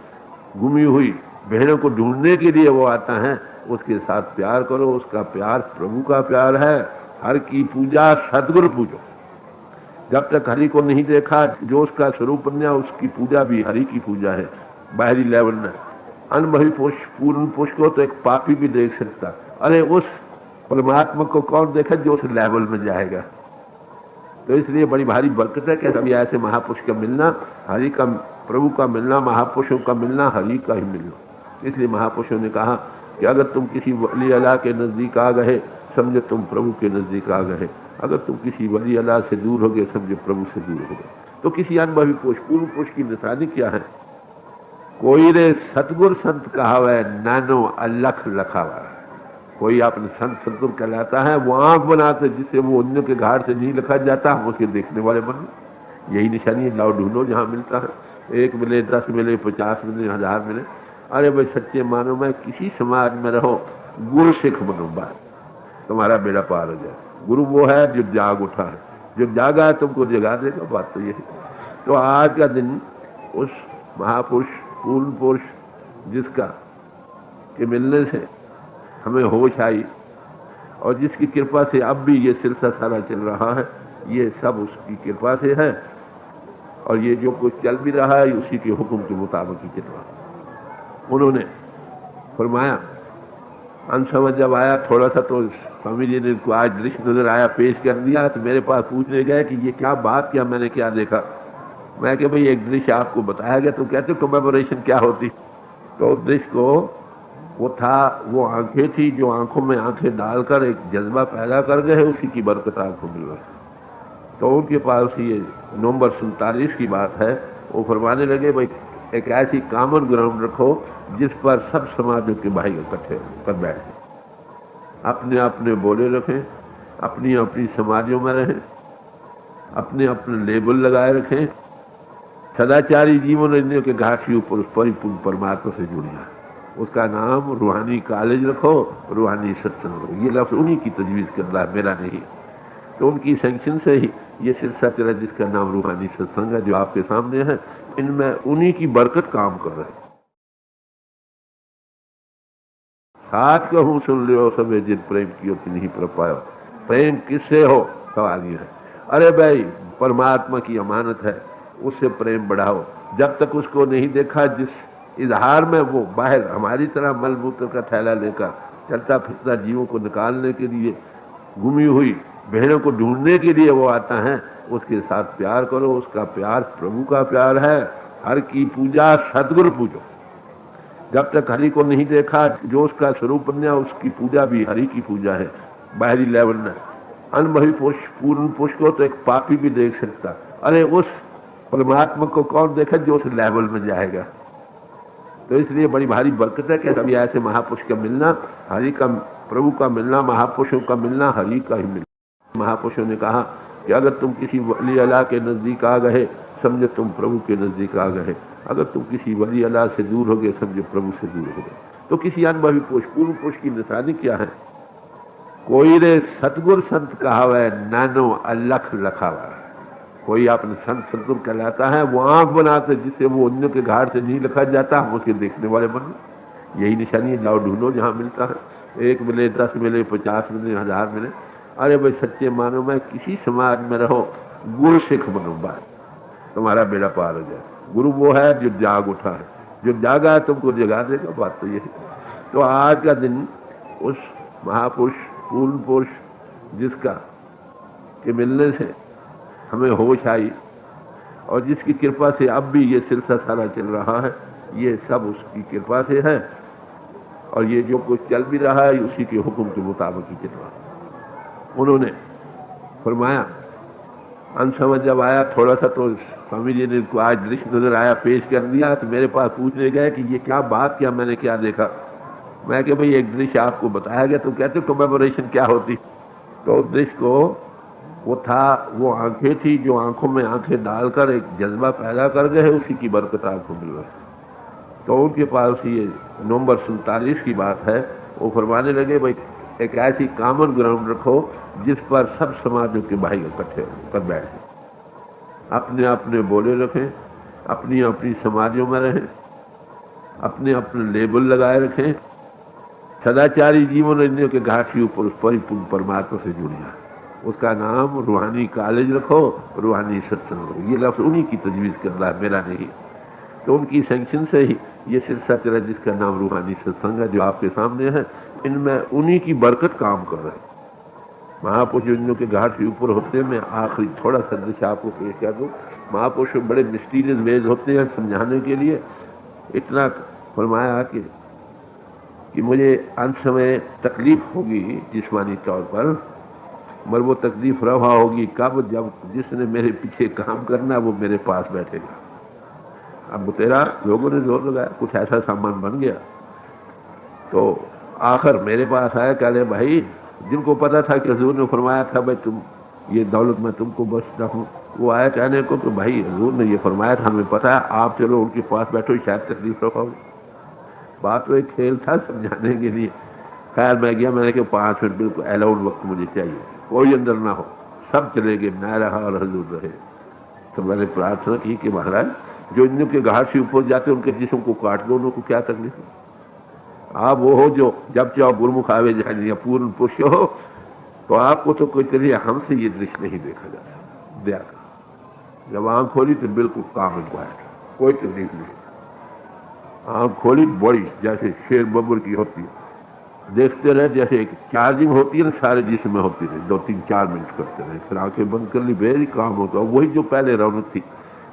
गुमी हुई भेड़ों को ढूंढने के लिए वो आता है, उसके साथ प्यार करो। उसका प्यार प्रभु का प्यार है। हर की पूजा सदगुरु पूजो। जब तक हरि को नहीं देखा, जो उसका स्वरूप बना, उसकी पूजा भी हरि की पूजा है। बाहरी लेवल में अनुभवी पुरुष, पूर्ण पुरुष को तो एक पापी भी देख सकता। अरे उस परमात्मा को कौन देखा जो उस लेवल में जाएगा। तो इसलिए बड़ी भारी बरकत है कि कभी ऐसे महापुरुष का मिलना, हरि का, प्रभु का मिलना, महापुरुषों का मिलना, हरि का ही मिलना। इसलिए महापुरुषों ने कहा कि अगर तुम किसी वली अल्लाह के नजदीक आ गए, समझो तुम प्रभु के नजदीक आ गए। अगर तुम किसी वली अल्लाह से दूर हो गए, समझो प्रभु से दूर हो गए। तो किसी अनुभवी पुरुष, पूर्ण पुरुष की निशानी क्या है? कोई रे सतगुर संत कहावे, नानो अलख लखावा। कोई अपने संत सतगुर कहलाता है, वो आंख बनाते जिससे वो अन्य के घाट से नहीं लिखा जाता, हम उसके देखने वाले बन। यही निशानी है। लाओ ढूंढो जहाँ मिलता है, 1 मिले, 10 मिले, 50 मिले, 1000 मिले। अरे भाई सच्चे मानो में किसी समाज में रहो, गुरु सिख बनो, बात तुम्हारा बेड़ा पार हो जाए। गुरु वो है जो जाग उठा है, जो जागा है तुमको जगा देगा। बात तो यही। तो आज का दिन उस महापुरुष, पूर्ण पुरुष जिसका के मिलने से हमें होश आई और जिसकी कृपा से अब भी ये सिलसिला सारा चल रहा है, ये सब उसकी कृपा से है। और ये जो कुछ चल भी रहा है उसी के हुक्म के मुताबिक ही चल रहा है। उन्होंने फरमाया, अनसमझ जब आया थोड़ा सा, तो स्वामी जी ने इनको आज दृश्य नजर आया, पेश कर दिया। तो मेरे पास पूछने गए कि ये क्या बात, क्या मैंने क्या देखा। मैं कि भाई एक दृश्य आपको बताया गया, तो कहते कमेमोरेशन क्या होती। तो दृश्य को वो था, वो आंखें थी जो आंखों में आंखें डालकर एक जज्बा पैदा कर गए, उसी की बरकत आपको मिल रहा है। तो उनके पास ये नवंबर 47 की बात है। वो फरमाने लगे, भाई एक ऐसी कॉमन ग्राउंड रखो जिस पर सब समाजों के भाई इकट्ठे कर बैठे, अपने अपने बोले रखें, अपनी अपनी समाजों में रहें, अपने अपने लेबल लगाए रखें। सदाचारी जीवन रहने के घाट के ऊपर उस परिपूर्ण परमात्मा से जुड़ना। उसका नाम रूहानी कॉलेज रखो, रूहानी सत्संग रखो। ये लफ्ज उन्हीं की तजवीज़ कर रहा है, मेरा नहीं। तो उनकी सैंक्शन से ही ये सिलसिला चला जिसका नाम रूहानी सत्संग है, जो आपके सामने है। इनमें उन्हीं की बरकत काम कर रहे हैं। साथ कहूँ सुन लियो सबे जिन प्रेम कियो कि नहीं पर पायो। प्रेम किससे हो, सवाल ये है। अरे भाई परमात्मा की अमानत है, उससे प्रेम बढ़ाओ। जब तक उसको नहीं देखा, जिस इजहार में वो बाहर हमारी तरह मल मूत्र का थैला लेकर चलता फिरता जीवों को निकालने के लिए, गुमी हुई भेड़ों को ढूंढने के लिए वो आता है, उसके साथ प्यार करो। उसका प्यार प्रभु का प्यार है। हर की पूजा सदगुरु पूजो। जब तक हरि को नहीं देखा, जो उसका स्वरूप बना, उसकी पूजा भी हरि की पूजा है। बाहरी लेवल में अनुभवी पुरुष, पूर्ण पुरुष को तो एक पापी भी देख सकता। अरे उस परमात्मा को कौन देखा जो उस लेवल में जाएगा। तो इसलिए बड़ी भारी बरकत है कि कभी ऐसे महापुरुष का मिलना, हरि का, प्रभु का मिलना, महापुरुषों का मिलना, हरि का ही मिलना। महापुरुषों ने कहा कि अगर तुम किसी वली अल्लाह के नजदीक आ गए, समझो तुम प्रभु के नजदीक आ गए। अगर तुम किसी वली अल्लाह से दूर हो गए, समझो प्रभु से दूर हो गए। तो किसी अनुभवी पुरुष, पूर्ण पुरुष की निशानी क्या है? कोई रे सतगुर संत कहावे, नानो अलख लखावा। कोई अपने संत सतगुर कहलाता है, वो आंख बनाते जिससे वो अन्य के घाट से नहीं लिखा जाता, हम उसके देखने वाले बन। यही निशानी है। लाओ ढूंढो जहाँ मिलता है, 1 मिले, 10 मिले, 50 मिले, 1000 मिले। अरे भाई सच्चे मानो में किसी समाज में रहो, गुरु सिख बनो, बात तुम्हारा बेड़ा पार हो जाए। गुरु वो है जो जाग उठा है, जो जागा है तुमको जगा देगा। बात तो यही। तो आज का दिन उस महापुरुष, पूर्ण पुरुष जिसका के मिलने से हमें होश आई और जिसकी कृपा से अब भी ये सिलसिला सारा चल रहा है, ये सब उसकी कृपा से है। और ये जो कुछ चल भी रहा है उसी के हुक्म के मुताबिक ही चल रहा है। उन्होंने फरमाया, अनसमझ जब आया थोड़ा सा, तो स्वामी जी ने इनको आज दृश्य नजर आया, पेश कर दिया। तो मेरे पास पूछने गए कि ये क्या बात, क्या मैंने क्या देखा। मैं कि भाई एक दृश्य आपको बताया गया, तो कहते कमेमोरेशन क्या होती? तो दृश्य को वो था, वो आंखें थी जो आंखों में आंखें डालकर एक जज्बा पैदा कर गए, उसी की बरकत आपको मिल रही। तो उनके पास ये नवंबर 47 की बात है, वो फरमाने लगे भाई एक ऐसी कॉमन ग्राउंड रखो जिस पर सब समाजों के भाई इकट्ठे कर बैठे, अपने अपने बोले रखें, अपनी अपनी समाजों में रहें, अपने अपने लेबल लगाए रखें, सदाचारी जीवन रखने के घाट के ऊपर उस परिपूर्ण परमात्मा से जुड़ जाए। उसका नाम रूहानी कॉलेज रखो, रूहानी सत्संग रखो। ये लफ्ज़ उन्हीं की तजवीज़ कर रहा है, मेरा नहीं। तो उनकी सैंक्शन से ही ये सिलसिला चला जिसका नाम रूहानी सत्संग है, जो आपके सामने है। इनमें उन्हीं की बरकत काम कर रहे हैं। महापुरुषों के घाट के ऊपर होते हैं। मैं आखिरी थोड़ा सा दृश्य आपको पेश कर दूँ। महापुरुष बड़े मिस्टीरियस वेज होते हैं समझाने के लिए। इतना फरमाया कि मुझे अंत समय तकलीफ होगी जिस्मानी तौर पर, मगर वो तकलीफ रवा होगी कब? जब जिसने मेरे पीछे काम करना वो मेरे पास बैठेगा। अब तेरा लोगों ने जोर लगाया, कुछ ऐसा सामान बन गया। तो आखिर मेरे पास आया, कह ले भाई जिनको पता था कि हुजूर ने फरमाया था भाई तुम ये दौलत में तुमको बख्शता हूँ, वो आया कहने को कि भाई हुजूर ने ये फरमाया था, हमें पता है, आप चलो उनके पास बैठो, शायद तकलीफ रखोगे। बात तो एक खेल था समझाने के लिए। खैर मैं गया, मैंने कहा 5 मिनट बिल्कुल अलाउड वक्त मुझे चाहिए, कोई अंदर ना हो, सब चले गए, मैं रहा और हुजूर रहे। तो मैंने प्रार्थना की कि महाराज जो इनके घाट से ऊपर जाते उनके जिस्म को काट दो, उनको क्या तकलीफ है? आप वो हो जो जब चाहो गुरमुख आवे जाए, पूर्ण पुष्य हो, तो आपको तो कोई तरीका हमसे ये दृश्य नहीं देखा जाता। दया कर जब आंख खोली तो बिल्कुल काम क्वाइट, कोई तकलीफ नहीं। आंख खोली बड़ी जैसे शेर बब्बर की होती है, देखते रहे जैसे एक चार्जिंग होती है ना, सारे जिस्म में होती रही, 2-3-4 मिनट करते रहे, फिर आंखें बंद कर ली, वेरी काम होता। वही जो पहले रौनक थी,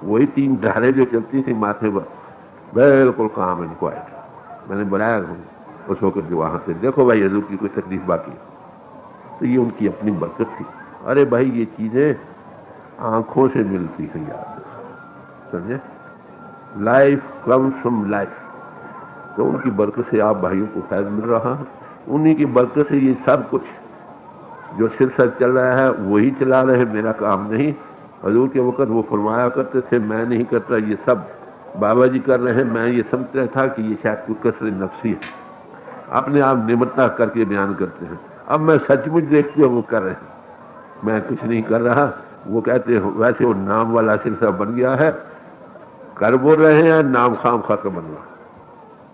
वही 3 धारे जो चलती थी माथे पर, बिल्कुल काम एंड क्वाइट। मैंने बुलाया उस वक्त जो वहां से, देखो भाई हुजूर की कोई तकलीफ बाकी, तो ये उनकी अपनी बरकत थी। अरे भाई ये चीजें आंखों से मिलती हैं, याद समझे? Life comes from life. तो उनकी बरकत से आप भाइयों को फैज मिल रहा है, उन्हीं की बरकत से ये सब कुछ जो सिलसिला चल रहा है वही चला रहे हैं, मेरा काम नहीं। हुजूर के वक्त वो फरमाया करते थे, मैं नहीं करता, ये सब बाबा जी कर रहे हैं। मैं ये समझता था कि ये शायद कोई कसर नफसी है, अपने आप निमरता करके बयान करते हैं। अब मैं सचमुच देखती हूँ वो कर रहे हैं, मैं कुछ नहीं कर रहा। वो कहते हैं वैसे वो नाम वाला सिलसिला बन गया है, कर बोल रहे हैं, नाम खाम खा कर बन रहा।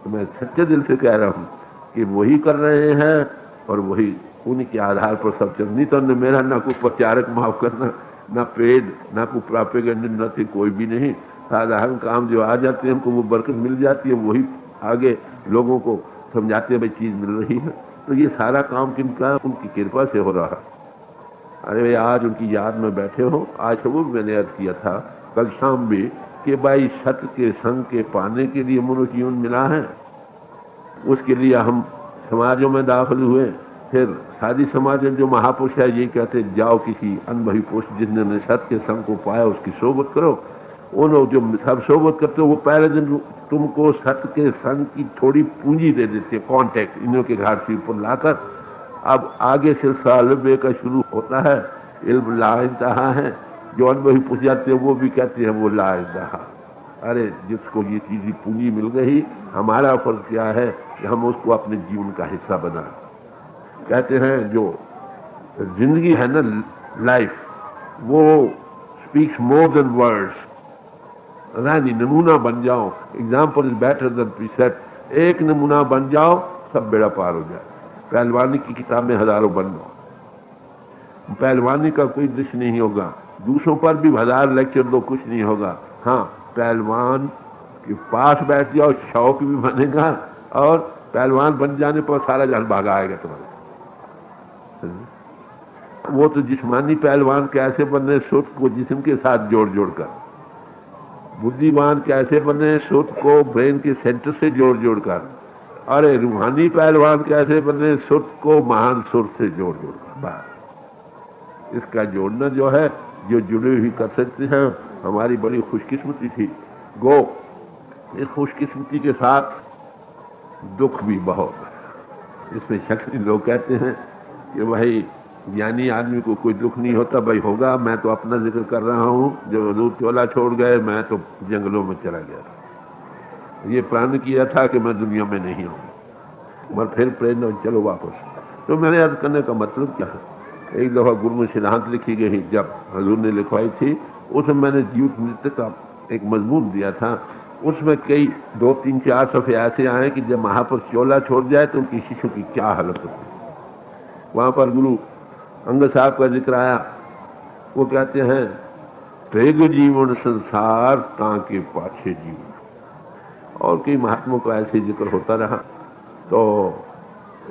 तो मैं सच्चे दिल से कह रहा हूँ कि वही कर रहे हैं और वही उनके आधार पर सब चल। नहीं तो मेरा ना कोई प्रचारक माफ करना, ना पेड, ना कोई प्रोपेगेंडा, न कोई भी नहीं। साधारण काम जो आ जाते हैं हमको वो बरकत मिल जाती है, वही आगे लोगों को समझाते हैं भाई चीज मिल रही है। तो ये सारा काम किनका? उनकी कृपा से हो रहा। अरे भाई आज उनकी याद में बैठे हो। आज वो मैंने अर्ज किया था कल शाम भी कि भाई सत्य के संग के पाने के लिए मनुष्य जीवन मिला है, उसके लिए हम समाजों में दाखिल हुए। फिर सादी समाज में जो महापुरुष है ये कहते जाओ किसी अनुभवी पुरुष जिन्होंने सत्य के संग को पाया उसकी सोबत करो। उन जो सब सोबत करते हो वो पहले दिन तुमको सत्य के संग की थोड़ी पूंजी दे देते हैं, कॉन्टेक्ट इन्हों के घाट से ऊपर लाकर। अब आगे सिलसिला अलबे का शुरू होता है, इल्म ला इंतहा है। जो अनुभवी पूछ जाते हैं वो भी कहते हैं वो ला इंतहा। अरे जिसको ये चीज़ पूंजी मिल गई, हमारा फर्ज क्या है कि हम उसको अपने जीवन का हिस्सा बनाएं। कहते हैं जो जिंदगी है ना, लाइफ, वो स्पीक्स मोर देन वर्ड्स। रानी नमूना बन जाओ, example is better than precept. एक नमूना बन जाओ सब बेड़ा पार हो जाए। पहलवानी की किताब में हजारों बन जाओ, पहलवानी का कोई दृश्य नहीं होगा, दूसरों पर भी 1000 लेक्चर दो, कुछ नहीं होगा। हाँ, पहलवान के पास बैठ जाओ, शौक भी बनेगा, और पहलवान बन जाने पर सारा जान भागा आएगा तुम्हारे। वो तो जिस्मानी पहलवान कैसे बने, सुत को जिस्म के साथ जोड़ जोड़ कर। बुद्धिमान कैसे बने, सुत को ब्रेन के सेंटर से जोड़ जोड़ कर। अरे रूहानी पहलवान कैसे बने, सुत को महान सुर से जोड़ जोड़ कर। बस इसका जोड़ना जो है, जो जुड़े हुई कर सकते हैं, हमारी बड़ी खुशकिस्मती थी। गो इस खुशकिस्मती के साथ दुख भी बहुत है। इसमें शक नहीं। लोग कहते हैं कि भाई ज्ञानी आदमी को कोई दुख नहीं होता। भाई होगा, मैं तो अपना जिक्र कर रहा हूँ। जो हजूर चोला छोड़ गए, मैं तो जंगलों में चला गया। ये प्रण किया था कि मैं दुनिया में नहीं आऊँ, मगर फिर प्रेरणा चलो वापस। तो मैंने याद करने का मतलब क्या है, एक दफ़ा गुरमुख सिद्धांत लिखी गई जब हजूर ने लिखवाई थी, उसमें मैंने जीवित नृत्य का एक मजमून दिया था। उसमें कई 2, 3, 4 सफ़े ऐसे आए कि जब महापुरुष चोला छोड़ जाए तो उनकी शिष्य की क्या हालत होती। वहाँ पर गुरु अंगद साहब का जिक्र आया। वो कहते हैं, त्रेग जीवन संसार ताके पाछे जीवन। और कई महात्माओं का ऐसे जिक्र होता रहा। तो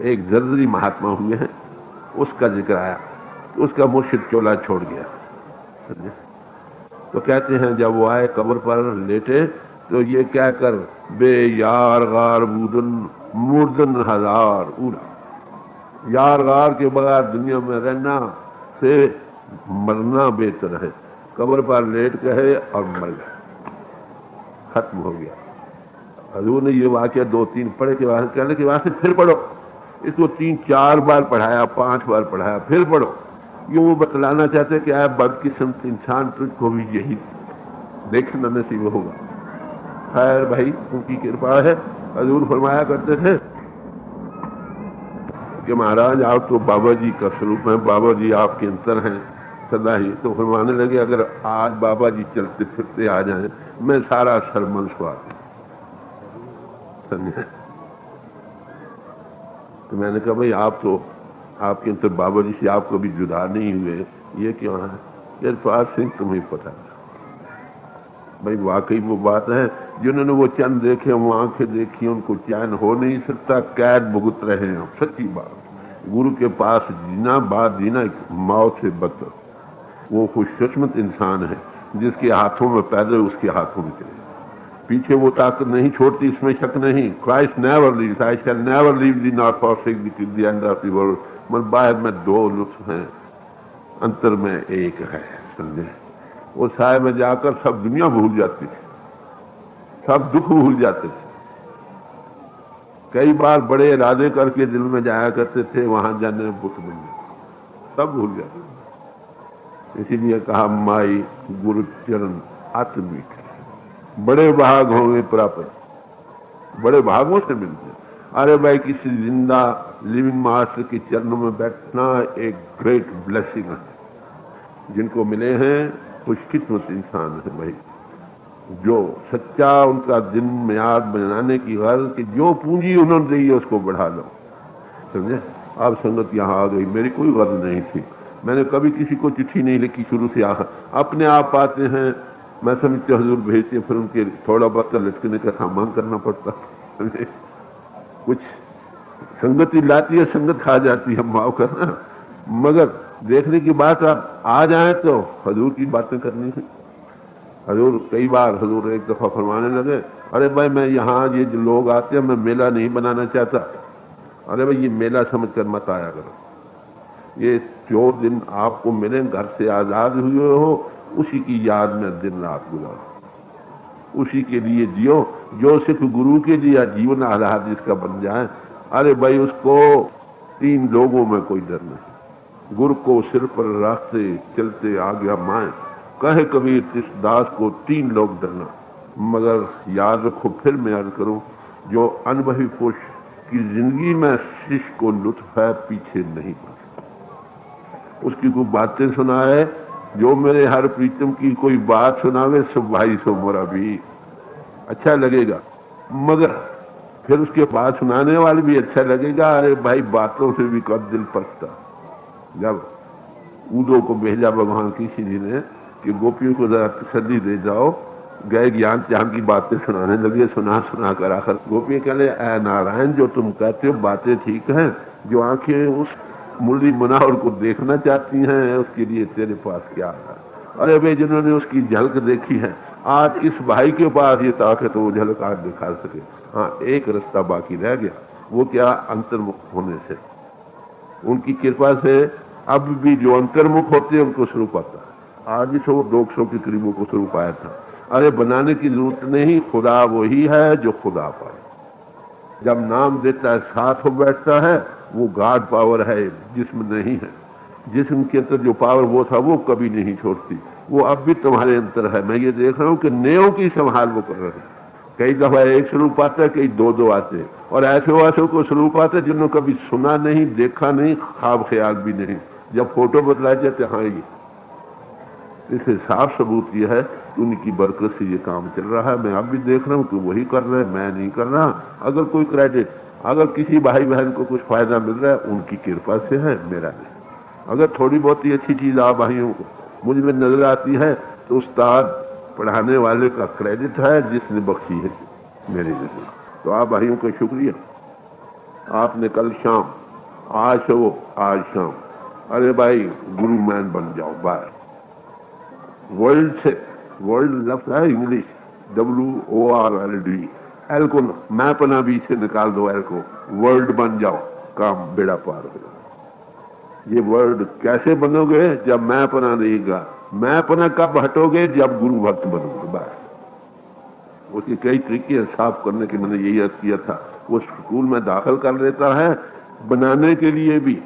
एक जर्जरी महात्मा हुए हैं, उसका जिक्र आया, उसका मुर्शिद चोला छोड़ गया। तो कहते हैं जब वो आए कब्र पर लेटे तो ये कहकर, बे यार गार बूदन मुर्दन हजार उड़ा। यार गार के बगैर दुनिया में रहना से मरना बेहतर है। कब्र पर लेट गए और मर गए, खत्म हो गया। हजूर ने ये वाक्य 2-3 पढ़े के बाद कहने के बाद से फिर पढ़ो। इसको 3-4 बार पढ़ाया, 5 बार पढ़ाया, फिर पढ़ो। यूं वो बतलाना चाहते कि आप बदकिस्मत इंसान, तुझको भी यही देखना नसीब होगा। खैर भाई, उनकी कृपा है। हजूर फरमाया करते थे कि महाराज आप तो बाबा जी का स्वरूप हैं, बाबा जी आपके अंतर हैं सदा ही। तो फरमाने लगे, अगर आज बाबा जी चलते फिरते आ जाएं, मैं सारा सर मनसवा समझे। तो मैंने कहा, भाई आप तो आपके अंतर बाबा जी से आप कभी जुदा नहीं हुए, ये क्यों है? इरफान सिंह तुम्हें पता है। भाई वाकई वो बात है, जिन्होंने वो चंद देखे, वो आंखें देखी, उनको चैन हो नहीं सकता, कैद भुगत रहे हैं। सच्ची बात, गुरु के पास जीना, बात जीना मौत से बदतर। वो खुशकिस्मत इंसान है जिसके हाथों में पैदल, उसके हाथों में चले। पीछे वो ताकत नहीं छोड़ती, इसमें शक नहीं। Christ never leaves, I shall never leave thee nor forsake thee till the end of the world। मगर बाहर में 2 लुत्फ हैं, अंतर में एक है, समझे। वो साय में जाकर सब दुनिया भूल जाती थी, सब दुख भूल जाते थे। कई बार बड़े इरादे करके दिल में जाया करते थे, वहां जाने में बुत बन जाते, सब भूल जाते। इसीलिए कहा, माई गुरु चरण अति मीठ, बड़े भाग होंगे प्राप्त, बड़े भागों से मिलते। अरे भाई, किसी जिंदा लिविंग मास्टर के चरणों में बैठना एक ग्रेट ब्लेसिंग है। जिनको मिले हैं खुशकिस्मत इंसान है भाई, जो सच्चा उनका दिन में याद बनाने की गर्ज कि जो पूंजी उन्होंने दी है उसको बढ़ा लो, समझे। अब संगत यहाँ आ गई, मेरी कोई गर्ज नहीं थी। मैंने कभी किसी को चिट्ठी नहीं लिखी शुरू से आखिर, अपने आप आते हैं, मैं समझते हजूर भेजते, फिर उनके थोड़ा बहुत लटकने का सामान करना पड़ता। कुछ संगति लाती है, संगत खा जाती है, माफ करना। मगर देखने की बात आप आ जाए तो हजूर की बातें करनी है। हजूर कई बार, हजूर एक दफा फरमाने लगे, अरे भाई मैं यहाँ ये जो लोग आते हैं, मैं मेला नहीं बनाना चाहता। अरे भाई ये मेला समझ कर मत आया करो। ये जो दिन आपको मिले, घर से आजाद हुए हो, उसी की याद में दिन रात गुजारो, उसी के लिए जियो। जो सिर्फ गुरु के लिए जीवन आधार जिसका बन जाए, अरे भाई उसको 3 लोगों में कोई डर नहीं। गुरु को सिर पर रखते चलते आज्ञा माए, कहे कबीर तिस दास को 3 लोग डरना। मगर याद रखो, फिर मैं याद करूं, जो अनुभवी पुरुष की जिंदगी में शिष्य को लुत्फ है, पीछे नहीं पड़ता। उसकी कोई बातें सुनाए, जो मेरे हर प्रीतम की कोई बात सुनावे, सो भाई सो मोरा भी अच्छा लगेगा। मगर फिर उसके बाद सुनाने वाले भी अच्छा लगेगा। अरे भाई बातों से भी कब दिल पसता। जब ऊदो को भेजा भगवान किसी जी ने कि गोपियों को जरा तसल्ली दे जाओ, गए ज्ञान त्याग की बातें सुनाने लगे, सुना सुना कर आखिर गोपियां कहले, ऐ नारायण, जो तुम कहते हो बातें ठीक हैं, जो आंखें उस मुरली मनोहर को देखना चाहती हैं, उसके लिए तेरे पास क्या है? अरे भाई, जिन्होंने उसकी झलक देखी है, आज इस भाई के पास ये ताकत वो झलक आज दिखा सके। हाँ, एक रास्ता बाकी रह गया, वो क्या? अंतर्मुख होने से। उनकी कृपा से अब भी जो अंतर्मुख होते हैं उनको स्वरूप आता है। आज ही 100-200 के करीबों को स्वरूप आया था। अरे बनाने की जरूरत नहीं, खुदा वही है जो खुदा पाए। जब नाम देता है साथ हो बैठता है, वो गॉड पावर है, जिस्म नहीं है। जिस्म के अंदर जो पावर वो था वो कभी नहीं छोड़ती, वो अब भी तुम्हारे अंदर है। मैं ये देख रहा हूं कि नेयों की संभाल वो कर रहे हैं। कई दफा एक स्वरूप आता है, कई दो दो आते हैं, और ऐसे को स्वरूप आते हैं जिन्होंने कभी सुना नहीं, देखा नहीं, ख्वाब ख्याल भी नहीं। जब फोटो बतलाए जाते, हाँ ये इससे साफ सबूत यह है कि उनकी बरकत से ये काम चल रहा है। मैं अब भी देख रहा हूं कि वही कर रहे हैं, मैं नहीं कर रहा। अगर कोई क्रेडिट, अगर किसी भाई बहन को कुछ फायदा मिल रहा है, उनकी कृपा से है, मेरा नहीं। अगर थोड़ी बहुत ही अच्छी चीज आप भाइयों को मुझ में नजर आती है तो उस्ताद पढ़ाने वाले का क्रेडिट है, जिसने बख्शी है मेरे जैसे। तो आप भाइयों का शुक्रिया। आपने कल शाम, आज वो आज शाम, अरे भाई गुरु मैन बन जाओ बाहर। वर्ल्ड से, वर्ल्ड लफ्ज है इंग्लिश, WORLD, एल को मैं पना बीच से निकाल दो, एल को, वर्ल्ड बन जाओ, काम बेड़ा पार हो जाओ। ये वर्ल्ड कैसे बनोगे? जब मैं पना रहेगा। मैं पना कब हटोगे? जब गुरु भक्त बनोगे। बस उसके कई तरीके साफ करने के मैंने यही अर्थ किया था। वो स्कूल में दाखिल कर लेता है, बनाने के लिए भी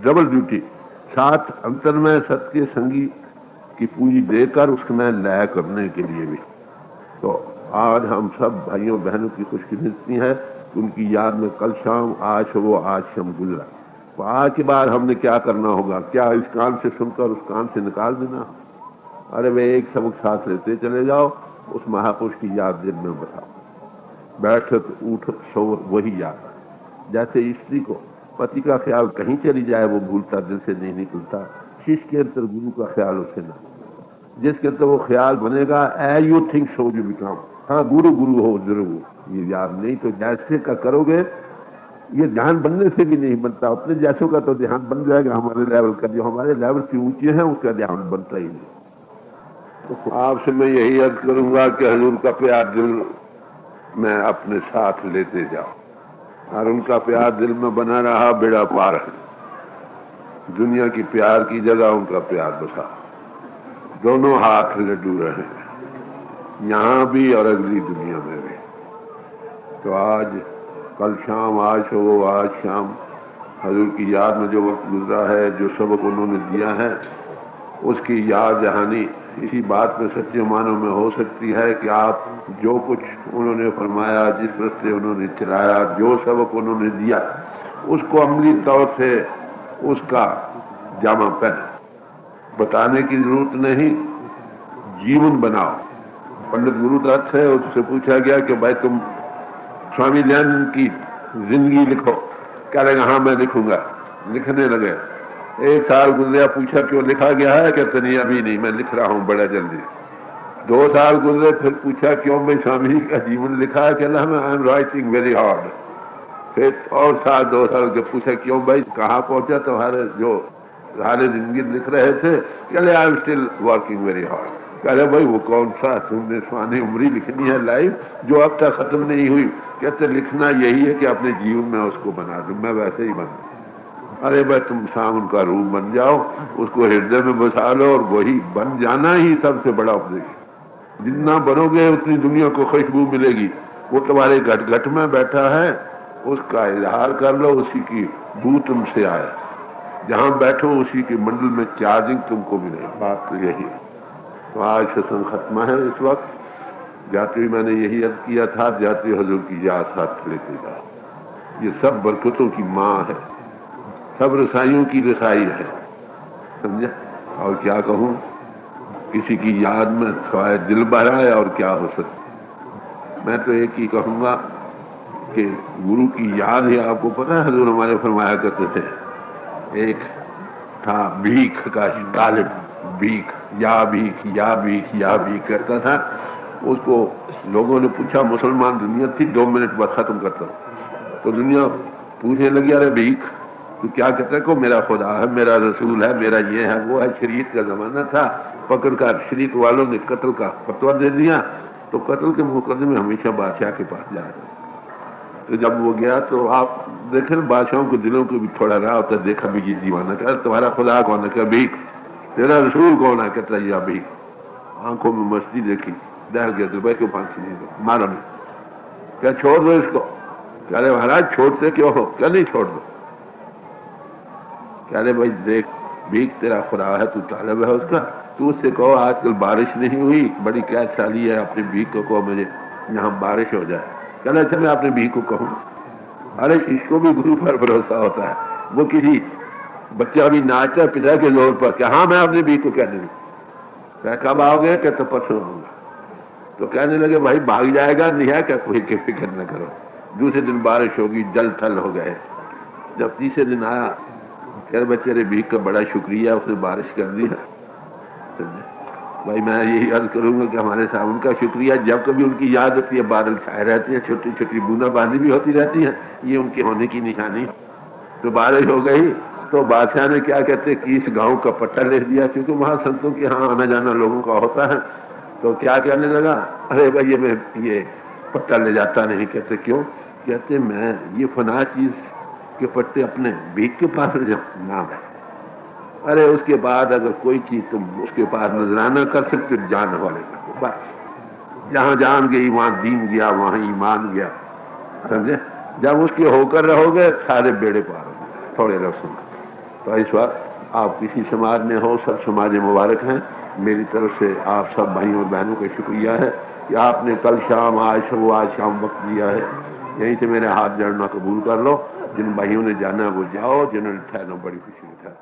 डबल ड्यूटी, साथ अंतर में सत्य संगी की पूंजी देकर उसमें लय करने के लिए भी। तो आज हम सब भाइयों बहनों की खुशकिस्मती है कि उनकी याद में कल शाम, आज वो आज शाम गुजरा। तो आज के बाद हमने क्या करना होगा? क्या इस कान से सुनकर उस कान से निकाल देना? अरे वे एक सबक साथ लेते चले जाओ, उस महापुरुष की याद दिल में बताओ। बैठक उठ शोर वही याद। जैसे स्त्री को पति का ख्याल कहीं चली जाए वो भूलता, दिल से नहीं निकलता, शिष्य के अंदर गुरु का ख्याल उसे ना, जिसके अंदर वो ख्याल बनेगा, as you think so you become. हाँ, गुरु गुरु हो जरूर, ये याद नहीं तो जैसे का करोगे, ये ध्यान बनने से भी नहीं बनता। अपने जैसों का तो ध्यान बन जाएगा, हमारे लेवल का, जो हमारे लेवल से ऊंचे हैं उसका ध्यान बनता ही नहीं। तो आपसे मैं यही अर्ज करूंगा कि हजूर का प्यार दिल में अपने साथ लेते जाओ, और उनका प्यार दिल में बना रहा, बेड़ा पार है। दुनिया की प्यार की जगह उनका प्यार बसा, दोनों हाथ लड्डू रहे, यहां भी और अगली दुनिया में भी। तो आज कल शाम, आज हो आज शाम, हजूर की याद में जो वक्त गुजरा है, जो सबक उन्होंने दिया है, उसकी याद दहानी इसी बात में सच्चे मानों में हो सकती है कि आप जो कुछ उन्होंने फरमाया, जिस रास्ते उन्होंने चलाया, जो सबक उन्होंने दिया, उसको अमली तौर से उसका जामा पहन। बताने की जरूरत नहीं, जीवन बनाओ। पंडित गुरु दत्त है, उससे पूछा गया कि भाई तुम स्वामी दयानंद की जिंदगी लिखो। कह रहे हाँ मैं लिखूंगा। लिखने लगे। एक साल गुजरा, पूछा क्यों लिखा गया है? कहते नहीं अभी नहीं, मैं लिख रहा हूँ बड़ा जल्दी। 2 साल गुजरे, फिर पूछा क्यों भाई स्वामी जी का जीवन लिखा है? कहला मैं I am writing very hard. फिर और साल 2 साल के पूछा क्यों भाई कहाँ पहुंचा? तुम्हारे जो सारे जिंदगी लिख रहे थे? कहले I am still working very hard. कह रहे भाई वो कौन सा तुमने स्वानी उम्री लिखनी है लाइफ जो अब तक खत्म नहीं हुई? कहते लिखना यही है कि अपने जीवन में उसको बना दूं, मैं वैसे ही बन। अरे भाई तुम शाम उनका रूप बन जाओ, उसको हृदय में बसा लो, और वही बन जाना ही सबसे बड़ा उपदेश। जितना बनोगे उतनी दुनिया को खुशबू मिलेगी। वो तुम्हारे घट घट में बैठा है, उसका इजहार कर लो, उसी की बू तुमसे आए। जहां बैठो उसी के मंडल में चार्जिंग तुमको मिले। बात तो यही है। तो आज सत्संग खत्म है। इस वक्त जाते हुए मैंने यही अर्ज किया था, जाते हजूर की याद साथ लेते जाओ। ये सब बरकतों की माँ है, सब रसाइयों की रसाई है, समझा? और क्या कहूं, किसी की याद में थोड़ा दिल भरा है और क्या हो सकता। मैं तो एक ही कहूंगा कि गुरु की याद है। आपको पता है हजूर हमारे फरमाया करते थे, एक था भीख का तालिब, भीख या भीख या भीख या भीख करता था। उसको लोगों ने पूछा, मुसलमान दुनिया थी, 2 मिनट बाद खत्म करता। तो दुनिया पूछने लगी, अरे भीख तो क्या कहता है? को मेरा खुदा है, मेरा रसूल है, मेरा ये है वो है। शरीयत का जमाना था, पकड़ कर शरीयत वालों ने कत्ल का फतवा दे दिया। तो कत्ल के मुकदमे में हमेशा बादशाह के पास जा रहे। तो जब वो गया तो आप देखें बादशाहों के दिलों को भी थोड़ा रहा होता, देखा भी ये दीवाना, क्या तुम्हारा खुदा कौन है? क्या भीख। तेरा रसूल कौन है? कहता या भीख। आंखों में मस्ती देखी, डर गया, तो भाई क्यों फांसी नहीं दो, मारो नहीं। क्या छोड़ दो इसको? कह रहे महाराज छोड़ते क्यों हो? क्या नहीं छोड़ दो। कह रहे भाई देख, भीख तेरा खुरा है, तू तालब है उसका, तू उससे कहो आजकल बारिश नहीं हुई, बड़ी क्या चाली है, अपनी भीख को कहो मुझे यहाँ बारिश हो जाए। कह रहे अच्छा मैं अपनी भीख को कहूँ? अरे इसको भी गुरु पर भरोसा होता है। वो किसी बच्चा भी नाचता है पिता के जोर पर, क्या हाँ मैं अपनी भीख को कहने लूँ। क्या कब आओगे? क्या तो परसों आऊंगा। तो कहने लगे भाई भाग जाएगा, नहीं है क्या, कोई के फिक्र न करो। दूसरे दिन बारिश होगी, जल थल हो गए। जब तीसरे दिन आया, कह रहे बच्चे रे भीख का बड़ा शुक्रिया, उसने बारिश कर दी है। भाई मैं यही अर्ज करूंगा कि हमारे साहब उनका शुक्रिया, जब कभी उनकी याद होती है बादल छाए रहते हैं, छोटी छोटी बूंदाबांदी भी होती रहती है, ये उनके होने की निशानी। तो बारिश हो गई तो बादशाह ने क्या कहते कि इस गांव का पट्टा ले दिया, क्योंकि वहां संतों के यहाँ आना जाना लोगों का होता है। तो क्या कहने लगा, अरे भाई ये मैं ये पट्टा ले जाता नहीं। कहते क्यों? कहते मैं ये फना चीज के पट्टे अपने भीख के पास ले जाऊं ना भाई। अरे उसके बाद अगर कोई चीज तुम उसके पास नजराना कर सकते जान वाले का, बस जहां जान गई वहां दीन गया, वहां ईमान गया, समझे? जब उसके होकर रहोगे सारे बेड़े पार होंगे, थोड़े रसों। तो इस वक्त आप किसी समाज में हो, सब समाज मुबारक हैं। मेरी तरफ से आप सब भाइयों और बहनों का शुक्रिया है कि आपने कल शाम आज शाम वक्त दिया है। यहीं से मेरे हाथ जोड़ना कबूल कर लो। जिन भाइयों ने जाना वो जाओ, जिन्होंने ठहरना बड़ी खुशी है।